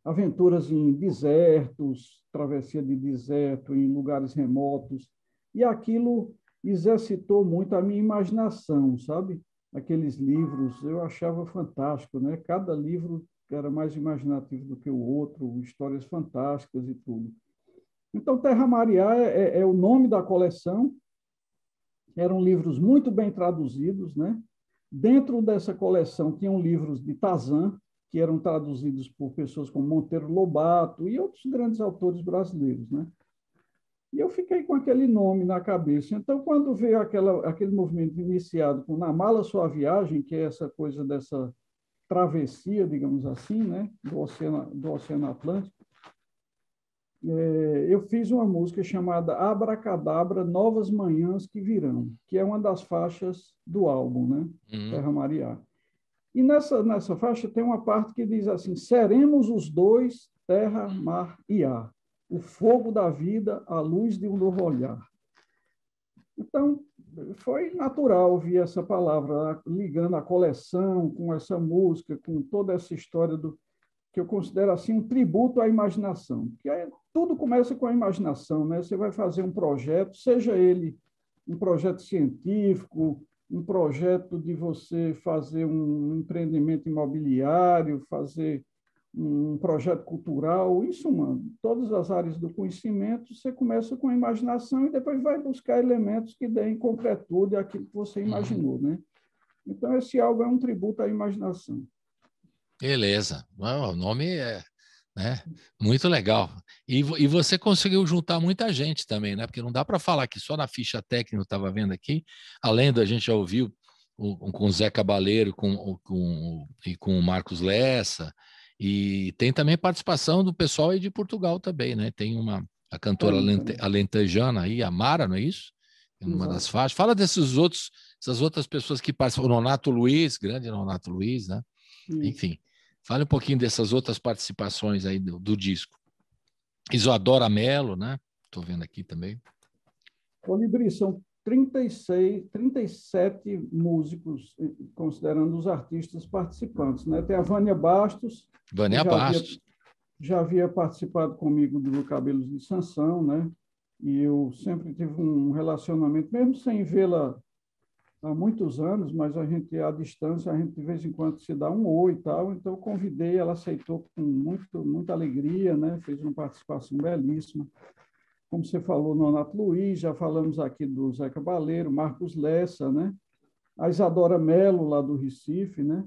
Aventuras em desertos, travessia de deserto, em lugares remotos, e aquilo exercitou muito a minha imaginação, sabe? Aqueles livros, eu achava fantástico, né? Cada livro era mais imaginativo do que o outro, histórias fantásticas e tudo. Então, Terra Mariar é o nome da coleção. Eram livros muito bem traduzidos, né? Dentro dessa coleção tinham livros de Tarzan, que eram traduzidos por pessoas como Monteiro Lobato e outros grandes autores brasileiros, né? E eu fiquei com aquele nome na cabeça. Então, quando veio aquele movimento iniciado com Na Mala Sua Viagem, que é essa coisa dessa travessia, digamos assim, né, do Oceano Atlântico, eu fiz uma música chamada Abracadabra, Novas Manhãs que Virão, que é uma das faixas do álbum, né, Terra Mariar. E nessa faixa tem uma parte que diz assim: seremos os dois, terra, mar e ar, o fogo da vida, a luz de um novo olhar. Então, foi natural ouvir essa palavra, ligando a coleção com essa música, com toda essa história que eu considero assim um tributo à imaginação. Porque tudo começa com a imaginação, né? Você vai fazer um projeto, seja ele um projeto científico, um projeto de você fazer um empreendimento imobiliário, fazer um projeto cultural, isso, mano, todas as áreas do conhecimento, você começa com a imaginação e depois vai buscar elementos que deem concretude àquilo que você imaginou, né? Então, esse álbum é um tributo à imaginação. Beleza. O nome é, né, muito legal. E você conseguiu juntar muita gente também, né? Porque não dá para falar que só na ficha técnica eu estava vendo aqui, além da gente já ouviu com o Zé Cabaleiro e com o Marcos Lessa, e tem também participação do pessoal aí de Portugal também, né? Tem a cantora alentejana aí, a Mara, não é isso? Uma das faixas. Fala essas outras pessoas que participam, o Nonato Luiz, grande Nonato Luiz, né? Enfim, fale um pouquinho dessas outras participações aí do disco. Isadora Mello, né? Estou vendo aqui também. Colibri, são 37 músicos, considerando os artistas participantes, né? Tem a Vânia Bastos. Já havia participado comigo do Cabelos de Sansão, né? E eu sempre tive um relacionamento, mesmo sem vê-la há muitos anos, mas a gente, à distância, a gente de vez em quando se dá um oi e tal. Então, eu convidei, ela aceitou com muita alegria, né? Fez uma participação belíssima. Como você falou, Nonato Luiz, já falamos aqui do Zé Cabaleiro, Marcos Lessa, né? A Isadora Mello, lá do Recife, né?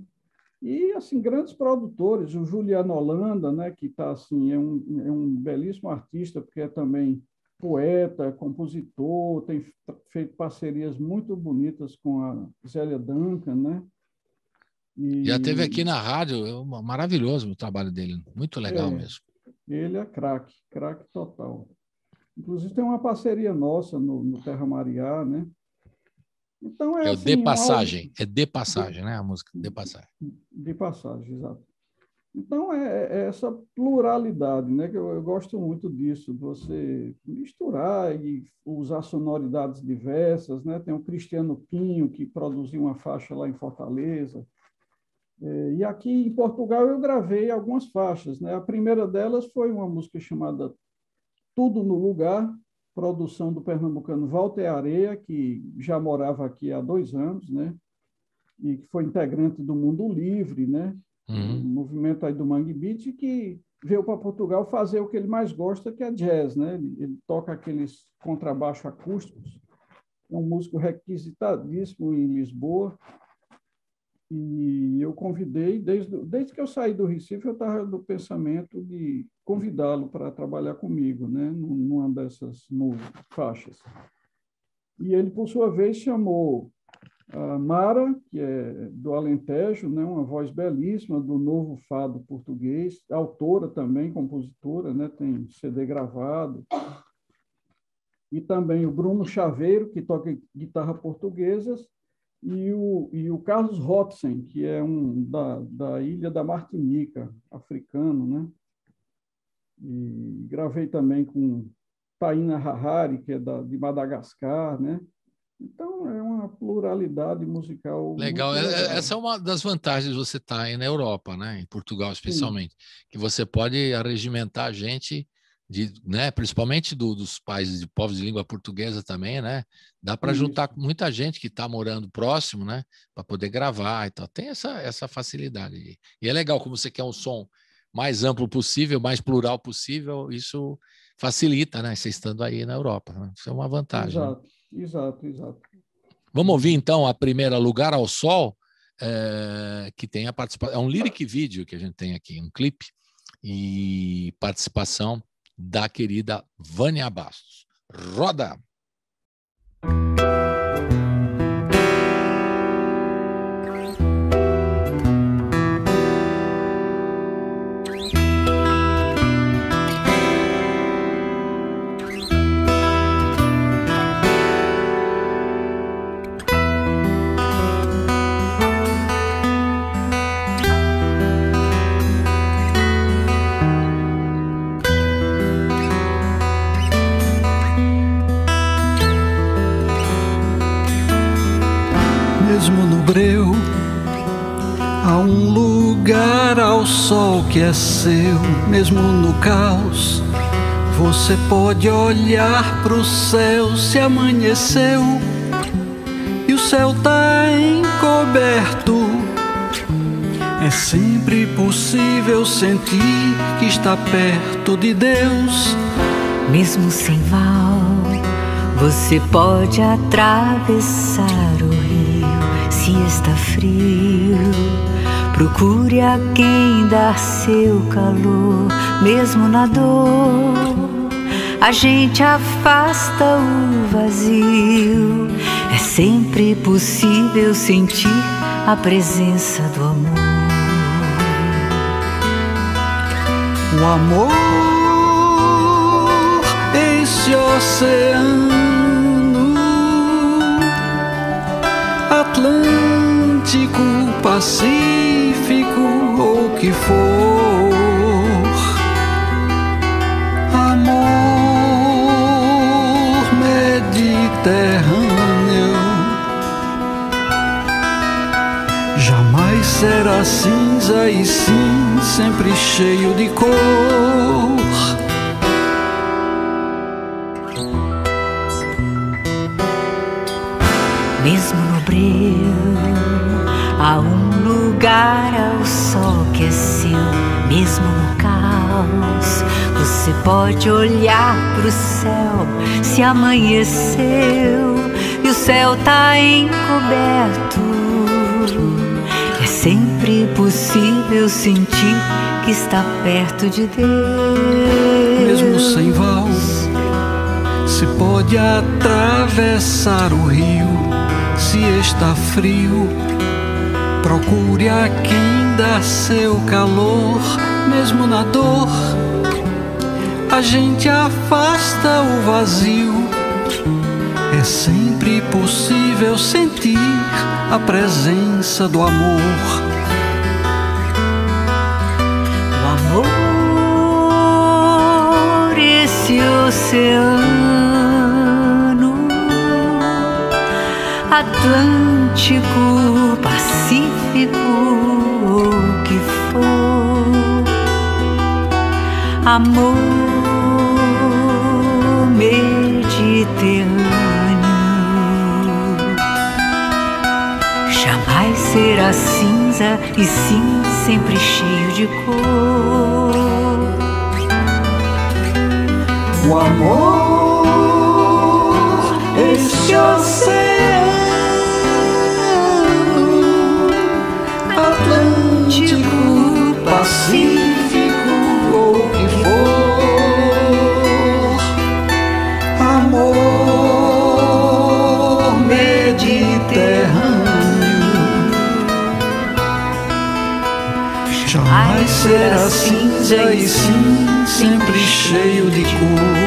E, assim, grandes produtores, o Juliano Holanda, né? Que tá, assim, é um belíssimo artista, porque é também poeta, compositor, tem feito parcerias muito bonitas com a Zélia Duncan, né? Já esteve aqui na rádio, maravilhoso o trabalho dele, muito legal mesmo. Ele é craque total. Inclusive tem uma parceria nossa no Terra Mariá, né? Então é assim, De Passagem, De Passagem, né? A música De Passagem. De Passagem, exato. Então, é essa pluralidade, né? Que eu gosto muito disso, de você misturar e usar sonoridades diversas, né? Tem o Cristiano Pinho, que produziu uma faixa lá em Fortaleza. E aqui em Portugal eu gravei algumas faixas, né? A primeira delas foi uma música chamada Tudo no Lugar, produção do pernambucano Walter Areia, que já morava aqui há 2 anos, né? E que foi integrante do Mundo Livre, né? Um movimento aí do Mangue Beat, que veio para Portugal fazer o que ele mais gosta, que é jazz, né? Ele toca aqueles contrabaixo acústicos. É um músico requisitadíssimo em Lisboa. E eu convidei, desde que eu saí do Recife, eu estava no pensamento de convidá-lo para trabalhar comigo, né? Numa dessas faixas. E ele, por sua vez, chamou a Mara, que é do Alentejo, né? Uma voz belíssima do novo fado português, autora também, compositora, né? Tem CD gravado. E também o Bruno Chaveiro, que toca guitarra portuguesa, e o Carlos Rotzen, que é da ilha da Martinica, africano, né? E gravei também com Taina Harari, que é de Madagascar, né? Então, é uma pluralidade musical. Legal. Essa é uma das vantagens de você estar aí na Europa, né? Em Portugal, especialmente. Sim. Que você pode arregimentar a gente, né? Principalmente dos países de povos de língua portuguesa também, né? Dá para juntar muita gente que está morando próximo, né? Para poder gravar e tal. Tem essa facilidade. E é legal, como você quer um som mais amplo possível, mais plural possível, isso facilita, né? Você estando aí na Europa. Né? Isso é uma vantagem. Exato. Né? Exato. Vamos ouvir, então, a primeira, Lugar ao Sol, que tem a participação. É um lyric video que a gente tem aqui, um clipe, e participação da querida Vânia Bastos. Roda! lugar ao sol que é seu, mesmo no caos. Você pode olhar pro céu se amanheceu e o céu tá encoberto. É sempre possível sentir que está perto de Deus. Mesmo sem val, você pode atravessar o rio. Se está frio, procure a quem dar seu calor. Mesmo na dor, a gente afasta o vazio. É sempre possível sentir a presença do amor. O amor, esse oceano Atlântico, Pacífico ou o que for. Amor Mediterrâneo jamais será cinza e sim sempre cheio de cor. Mesmo no breu, há um lugar ao sol que é seu. Mesmo no caos, você pode olhar pro céu se amanheceu e o céu tá encoberto. É sempre possível sentir que está perto de Deus. Mesmo sem val, se pode atravessar o rio. Se está frio, procure a quem dá seu calor. Mesmo na dor, a gente afasta o vazio. É sempre possível sentir a presença do amor. O amor, esse oceano Atlântico, Pacífico, o que for. Amor Mediterrâneo jamais será cinza e sim sempre cheio de cor. O amor, esse oceano Atlântico, Pacífico ou o que for. Amor Mediterrâneo jamais será cinza e sim sempre cheio de cor.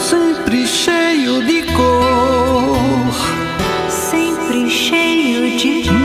Sempre cheio de cor. Sempre cheio de cor.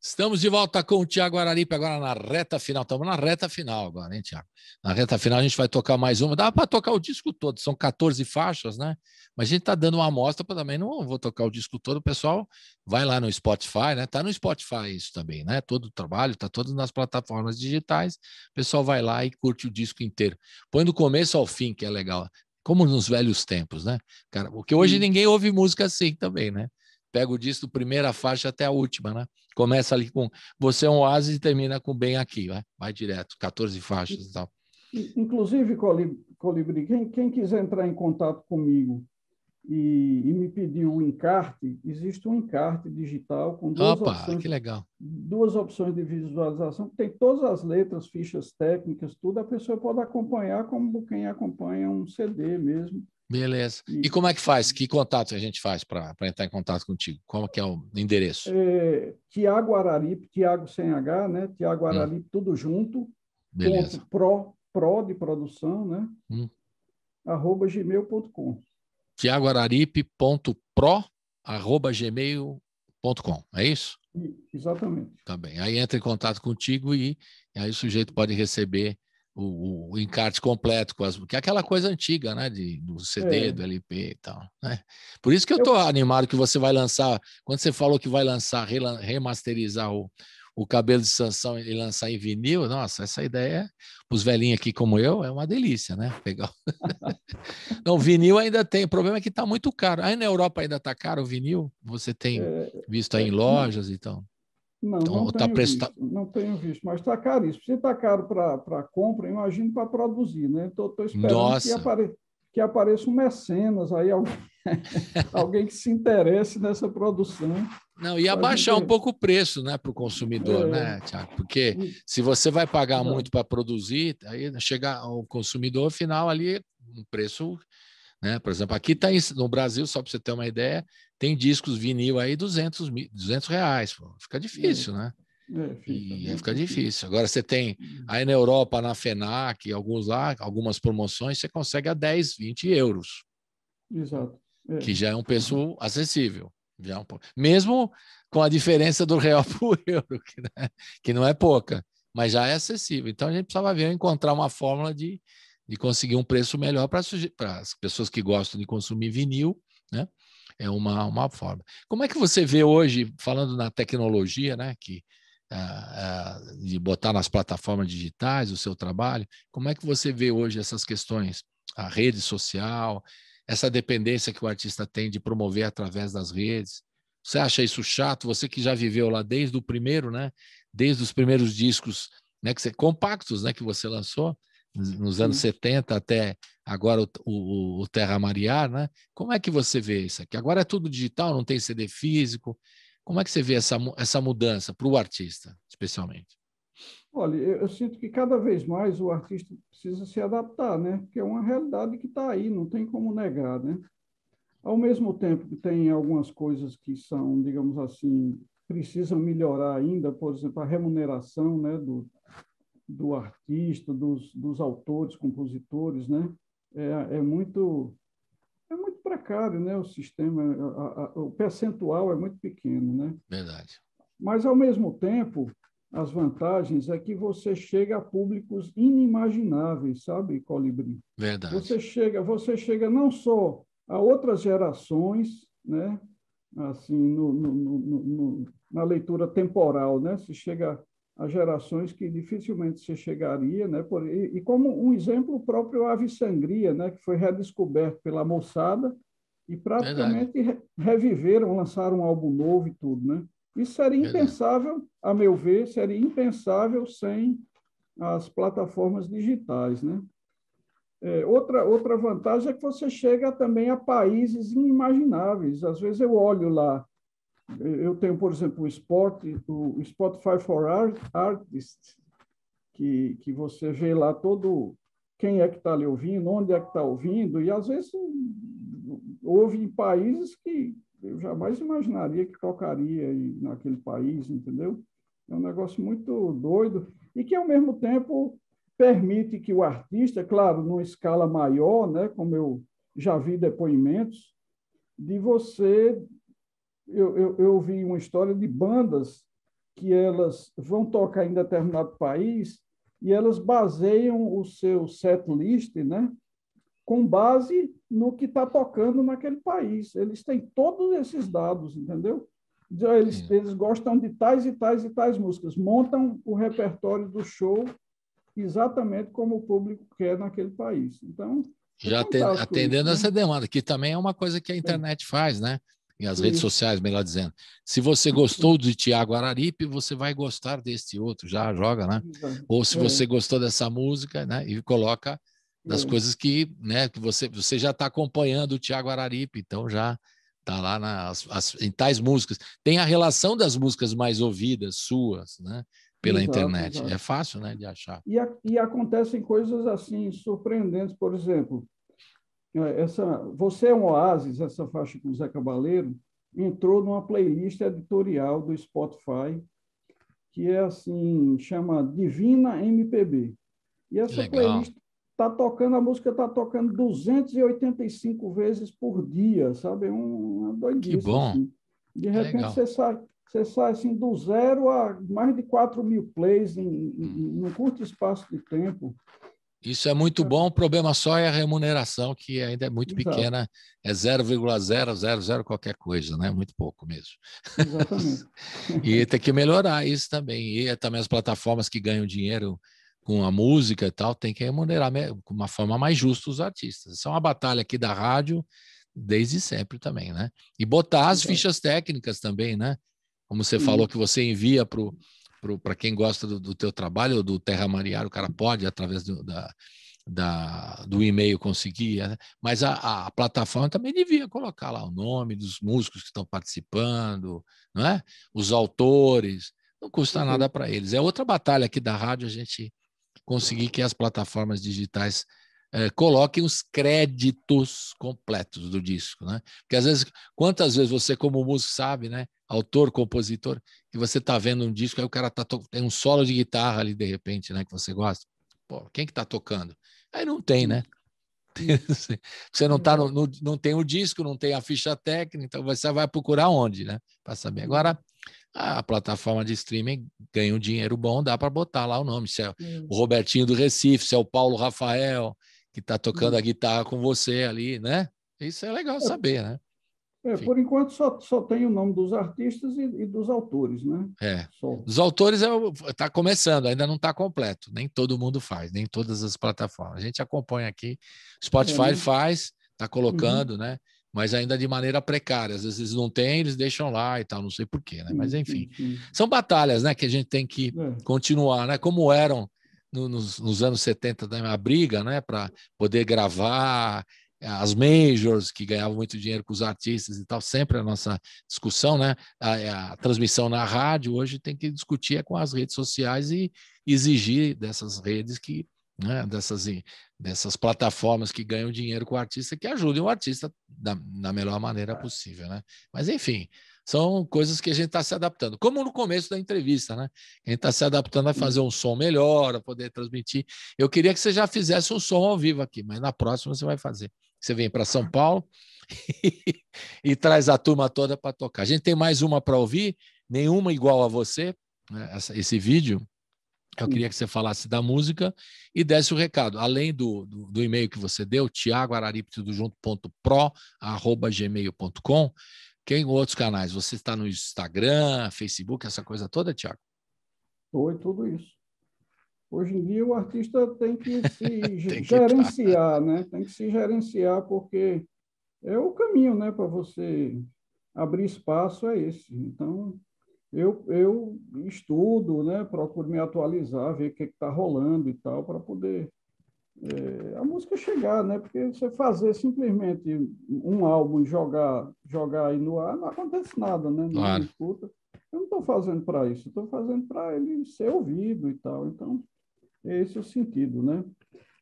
Estamos de volta com o Tiago Araripe, agora na reta final. Estamos na reta final agora, hein, Tiago? Na reta final a gente vai tocar mais uma. Dá para tocar o disco todo, são 14 faixas, né? Mas a gente está dando uma amostra para também, não vou tocar o disco todo. O pessoal vai lá no Spotify, né? Está no Spotify isso também, né? Todo o trabalho, está todo nas plataformas digitais. O pessoal vai lá e curte o disco inteiro. Põe do começo ao fim, que é legal. Como nos velhos tempos, né? Cara, porque hoje ninguém ouve música assim também, né? Pega o disco, primeira faixa até a última, né? Começa ali com Você é um Oásis e termina com Bem Aqui, vai direto, 14 faixas e tal. Inclusive, Colibri, quem quiser entrar em contato comigo e me pedir o encarte, existe um encarte digital com Que legal. Duas opções de visualização, tem todas as letras, fichas técnicas, tudo, a pessoa pode acompanhar como quem acompanha um CD mesmo. Beleza. E como é que faz? Que contato a gente faz para entrar em contato contigo? Como que é o endereço? Tiago Araripe, Tiago sem H, né? Tiago Araripe, tudo junto. Beleza. Pro de produção, né? @gmail.com. tiagoararipe.pro@gmail.com, é isso? Exatamente. Tá bem. Aí entra em contato contigo e aí o sujeito pode receber o encarte completo, que é aquela coisa antiga, né? Do CD, do LP e tal. Né? Por isso que eu estou animado que você vai lançar. Quando você falou que vai lançar, remasterizar o Cabelo de Sansão e lançar em vinil, nossa, essa ideia, os velhinhos aqui como eu, é uma delícia, né? Legal. Não, o vinil ainda tem, o problema é que está muito caro. Aí na Europa ainda está caro o vinil? Você tem visto aí em lojas e tal? Não tenho visto, mas está caríssimo. Se está caro para compra, imagino para produzir, né? Estou esperando que apareça um mecenas aí, alguém que se interesse nessa produção. Não, e abaixar um pouco o preço, né, para o consumidor, né, Tiago? Porque se você vai pagar muito para produzir, aí chega ao consumidor final ali um preço, né? Por exemplo, aqui está no Brasil, só para você ter uma ideia, tem discos vinil aí R$200. Pô. Fica difícil, né? Fica difícil. Agora você tem aí na Europa, na FENAC, algumas promoções, você consegue a 10, 20 euros. Exato. Que já é um preço acessível. Mesmo com a diferença do real para o euro, que não é pouca, mas já é acessível. Então a gente precisava encontrar uma fórmula de conseguir um preço melhor para as pessoas que gostam de consumir vinil, né? É uma forma. Como é que você vê hoje, falando na tecnologia, né, de botar nas plataformas digitais o seu trabalho, como é que você vê hoje essas questões, a rede social, essa dependência que o artista tem de promover através das redes? Você acha isso chato? Você que já viveu lá desde o primeiro, né? Desde os primeiros discos, né, compactos, né, que você lançou nos anos 70 até agora o Terra Mariar, né? Como é que você vê isso aqui? Agora é tudo digital, não tem CD físico. Como é que você vê essa mudança para o artista, especialmente? Olha, eu sinto que cada vez mais o artista precisa se adaptar, né? Porque é uma realidade que está aí, não tem como negar, né? Ao mesmo tempo que tem algumas coisas que são, digamos assim, precisam melhorar ainda, por exemplo, a remuneração, né, do artista, dos autores, compositores, né? É muito precário, né? O sistema, o percentual é muito pequeno, né? Verdade. Mas, ao mesmo tempo, as vantagens é que você chega a públicos inimagináveis, sabe, Colibri? Verdade. Você chega não só a outras gerações, né? Assim, na leitura temporal, né? Se chega a gerações que dificilmente se chegaria, né? E como um exemplo, o próprio Ave Sangria, né? Que foi redescoberto pela moçada e praticamente reviveram, lançaram um álbum novo e tudo, né? Isso seria impensável, a meu ver, seria impensável sem as plataformas digitais, né? Outra vantagem é que você chega também a países inimagináveis. Às vezes eu olho lá, eu tenho, por exemplo, o Spotify for Artists, que você vê lá todo quem é que está ali ouvindo, onde é que está ouvindo, e às vezes ouve em países que eu jamais imaginaria que tocaria naquele país, entendeu? É um negócio muito doido e que, ao mesmo tempo, permite que o artista, claro, numa escala maior, né, como eu já vi depoimentos, de você... Eu ouvi uma história de bandas que elas vão tocar em determinado país e elas baseiam o seu set list, né, com base no que está tocando naquele país. Eles têm todos esses dados, entendeu? Eles gostam de tais e tais e tais músicas, montam o repertório do show exatamente como o público quer naquele país. Então, já atendendo essa demanda, que também é uma coisa que a internet faz, né? E as redes sociais, melhor dizendo. Se você gostou de Tiago Araripe, você vai gostar deste outro, já joga, né? Ou se você gostou dessa música, né? E coloca das coisas que, né, que você já está acompanhando o Tiago Araripe, então já está lá em tais músicas. Tem a relação das músicas mais ouvidas, suas, né? Pela internet. É fácil, né, de achar. E acontecem coisas assim surpreendentes, por exemplo... Você é um Oásis, essa faixa com o Zé Cabaleiro, entrou numa playlist editorial do Spotify, que é assim, chama Divina MPB. E essa a música está tocando 285 vezes por dia, sabe? É uma doidice. Que bom. Assim. De repente Legal. você sai assim, do zero a mais de 4.000 plays num curto espaço de tempo. Isso é muito bom, o problema só é a remuneração, que ainda é muito pequena, é 0,000 qualquer coisa, né? Muito pouco mesmo. Exatamente. E tem que melhorar isso também. E também as plataformas que ganham dinheiro com a música e tal, tem que remunerar com uma forma mais justa os artistas. Isso é uma batalha aqui da rádio desde sempre também, né? E botar as fichas técnicas também, né? Como você falou que você envia para quem gosta do teu trabalho, do Terra Mariário, o cara pode, através do e-mail, conseguir, né? Mas a plataforma também devia colocar lá o nome dos músicos que estão participando, não é? Os autores, não custa nada para eles. É outra batalha aqui da rádio, a gente conseguir que as plataformas digitais coloquem os créditos completos do disco, né? Porque às vezes, quantas vezes você como músico sabe, né? Autor, compositor, que você está vendo um disco, aí o cara tem um solo de guitarra ali de repente, né? Que você gosta. Pô, quem que está tocando? Aí não tem, né? Você não tá não tem o disco, não tem a ficha técnica, então você vai procurar onde, né? Para saber. Agora, a plataforma de streaming ganha um dinheiro bom, dá para botar lá o nome. Se é o Robertinho do Recife, se é o Paulo Rafael, que está tocando a guitarra com você ali, né? Isso é legal saber, né? Por enquanto só tem o nome dos artistas e dos autores, né? Dos autores está começando, ainda não está completo. Nem todo mundo faz, nem todas as plataformas. A gente acompanha aqui. Spotify faz, está colocando, né? Mas ainda de maneira precária. Às vezes não tem, eles deixam lá e tal, não sei porquê, né? Mas enfim, são batalhas, né? Que a gente tem que continuar, né? Como eram nos anos 70, né? A briga, né? Para poder gravar, as majors que ganhavam muito dinheiro com os artistas e tal, sempre a nossa discussão, né? A transmissão na rádio hoje tem que discutir com as redes sociais e exigir dessas redes que, né, dessas plataformas que ganham dinheiro com o artista, que ajudem o artista da melhor maneira possível, né? Mas enfim, são coisas que a gente está se adaptando, como no começo da entrevista, né? A gente está se adaptando a fazer um som melhor, a poder transmitir. Eu queria que você já fizesse um som ao vivo aqui, mas na próxima você vai fazer. Você vem para São Paulo e traz a turma toda para tocar. A gente tem mais uma para ouvir, nenhuma igual a você, né? Esse vídeo. Eu queria que você falasse da música e desse o recado. Além do e-mail que você deu, tiagoarariptudojunto.pro@gmail.com, quem outros canais? Você está no Instagram, Facebook, essa coisa toda, Tiago? Foi tudo isso. Hoje em dia o artista tem que se gerenciar, né? Tem que se gerenciar porque é o caminho, né? Para você abrir espaço é esse. Então, eu estudo, né? Procuro me atualizar, ver o que está rolando e tal, para poder a música chegar, né? Porque você fazer simplesmente um álbum e jogar aí no ar, não acontece nada, né? Ninguém escuta. Eu não estou fazendo para isso, estou fazendo para ele ser ouvido e tal. Então, esse é o sentido, né?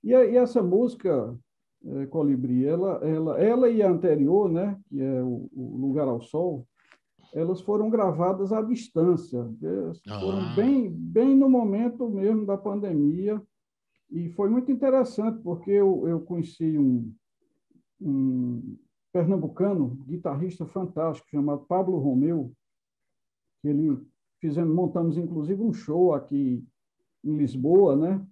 E essa música, Colibri, ela e a anterior, né? Que é o Lugar ao Sol, elas foram gravadas à distância. Foram bem no momento mesmo da pandemia. E foi muito interessante, porque eu conheci um pernambucano, guitarrista fantástico, chamado Pablo Romeu, que montamos inclusive um show aqui em Lisboa, né?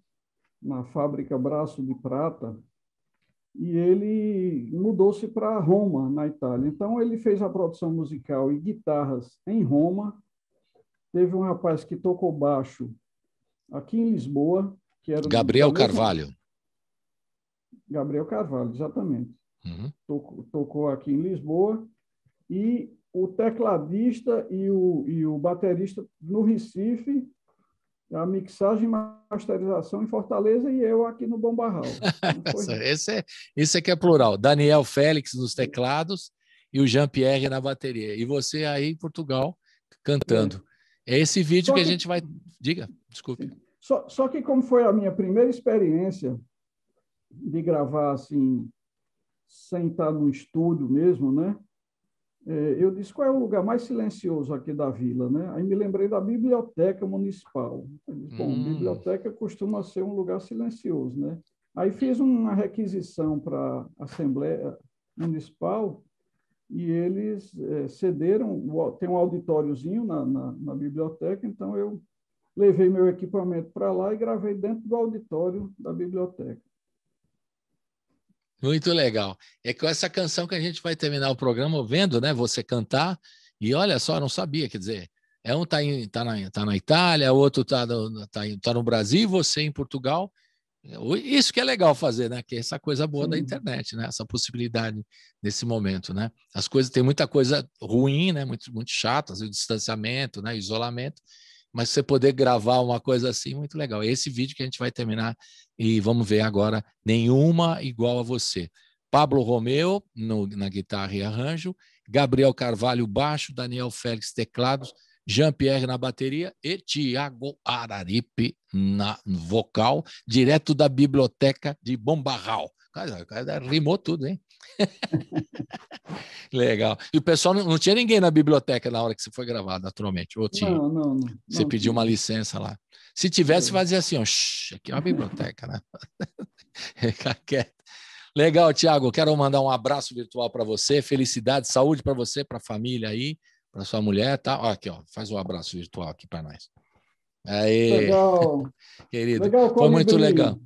Na fábrica Braço de Prata, e ele mudou-se para Roma, na Itália. Então, ele fez a produção musical e guitarras em Roma. Teve um rapaz que tocou baixo aqui em Lisboa, que era Gabriel Carvalho. Gabriel Carvalho, exatamente. Tocou aqui em Lisboa, e o tecladista e o baterista no Recife, a mixagem e masterização em Fortaleza, e eu aqui no Bom Barral. Esse aqui é plural. Daniel Félix nos teclados e o Jean-Pierre na bateria. E você aí em Portugal cantando. É esse vídeo que a gente vai... Diga, desculpe. Só que como foi a minha primeira experiência de gravar assim, sem estar no estúdio mesmo, né? Eu disse, qual é o lugar mais silencioso aqui da vila, né? Aí me lembrei da biblioteca municipal. Eu disse, bom, biblioteca costuma ser um lugar silencioso, né? Aí fiz uma requisição para a Assembleia Municipal e eles cederam, tem um auditóriozinho na biblioteca, então eu levei meu equipamento para lá e gravei dentro do auditório da biblioteca. Muito legal. É com essa canção que a gente vai terminar o programa vendo, né, você cantar, e olha só, não sabia, quer dizer, um tá na Itália, o outro tá no Brasil, você em Portugal. Isso que é legal fazer, né? Que é essa coisa boa da internet, né? Essa possibilidade nesse momento, né? As coisas, tem muita coisa ruim, né? Muito chata, o distanciamento, né? O isolamento, mas você poder gravar uma coisa assim, muito legal. Esse vídeo que a gente vai terminar e vamos ver agora, Nenhuma Igual a Você. Pablo Romeu na guitarra e arranjo, Gabriel Carvalho baixo, Daniel Félix teclados, Jean-Pierre na bateria e Tiago Araripe na vocal, direto da biblioteca de Bombarral. Cara, rimou tudo, hein? Legal. E o pessoal não tinha ninguém na biblioteca na hora que você foi gravado, naturalmente. Ou tinha? Não. Você pediu uma licença lá. Se tivesse, fazia assim, ó, aqui é uma biblioteca, né? Fica quieto. Legal, Tiago. Quero mandar um abraço virtual para você. Felicidade, saúde para você, para a família aí, para sua mulher, tá? Ó, aqui, ó, faz um abraço virtual aqui para nós. Aí, legal. Querido, legal, foi muito legal.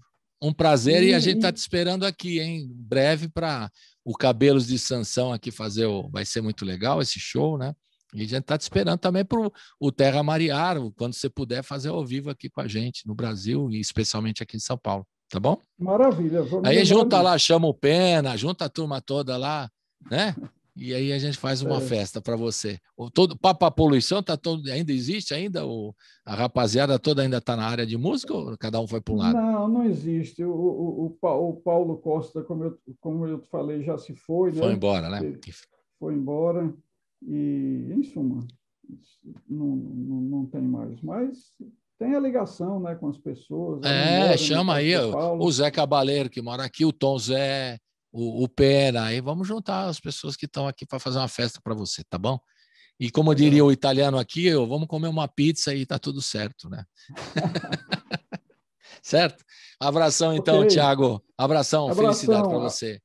Um prazer e a gente está te esperando aqui, hein? Em breve para o Cabelos de Sansão aqui fazer vai ser muito legal esse show, né? E a gente está te esperando também para o Terra Mariar, quando você puder fazer ao vivo aqui com a gente no Brasil e especialmente aqui em São Paulo, tá bom? Maravilha. Aí junta lá, chama o Pena, junta a turma toda lá, né? E aí a gente faz uma festa para você. Papa Poluição ainda existe ainda? A rapaziada toda ainda está na área de música ou cada um foi para um lado? Não existe. O Paulo Costa, como eu falei, já se foi. Foi embora, né? Foi embora. E, em suma, não tem mais. Mas tem a ligação, né, com as pessoas. Chama aí o Zé Cabaleiro, que mora aqui, o Tom Zé, o Pena, aí vamos juntar as pessoas que estão aqui para fazer uma festa para você, tá bom? E como diria o italiano aqui, vamos comer uma pizza e tá tudo certo, né? Certo? Abração então, Tiago. Abração, felicidade para você.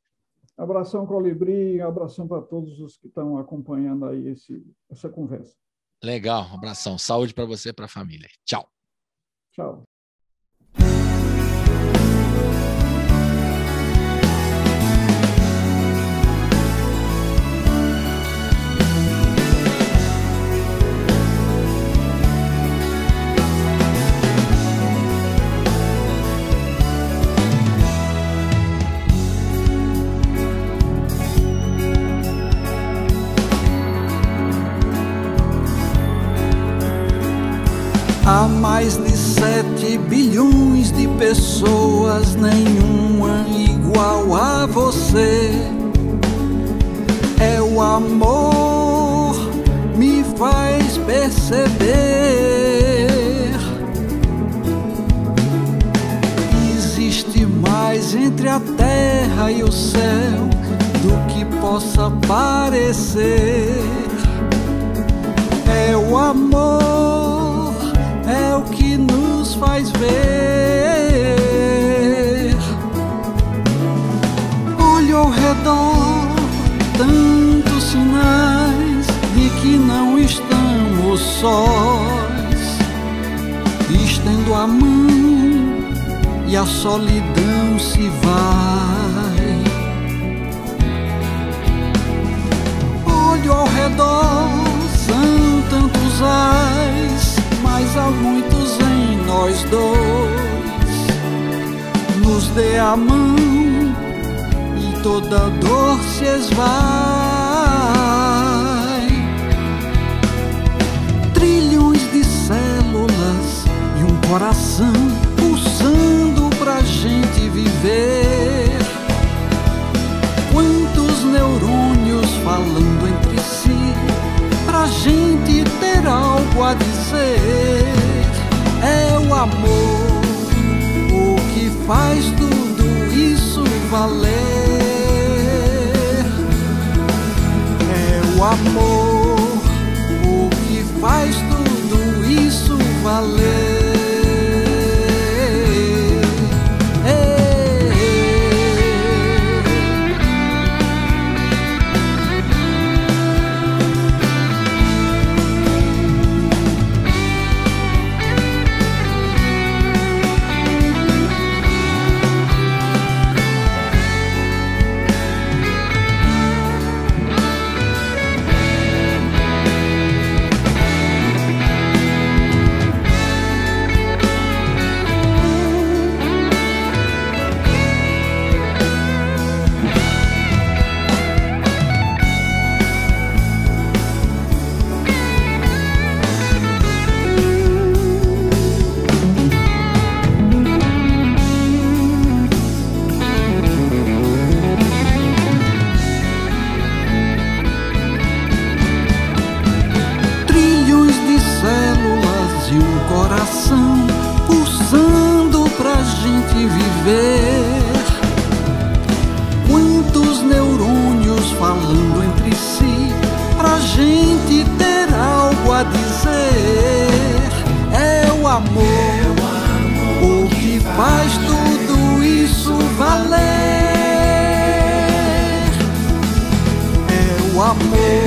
Abração, Colibri, abração para todos os que estão acompanhando aí essa conversa. Legal, abração. Saúde para você e para a família. Tchau. Tchau. Há mais de 7 bilhões de pessoas, nenhuma igual a você. É o amor me faz perceber. Existe mais entre a terra e o céu do que possa parecer. É o amor, é o que nos faz ver. Olho ao redor, tantos sinais de que não estamos sós. Estendo a mão e a solidão se vai. Olho ao redor, são tantos ais, mas há muitos em nós dois. Nos dê a mão e toda dor se esvai. Trilhões de células e um coração pulsando pra gente viver. Quantos neurônios falando entre si pra gente ter algo a dizer. É o amor o que faz tudo isso valer. É o amor o que faz tudo isso valer. entre si, pra gente ter algo a dizer. É o amor, o que faz tudo isso valer. É o amor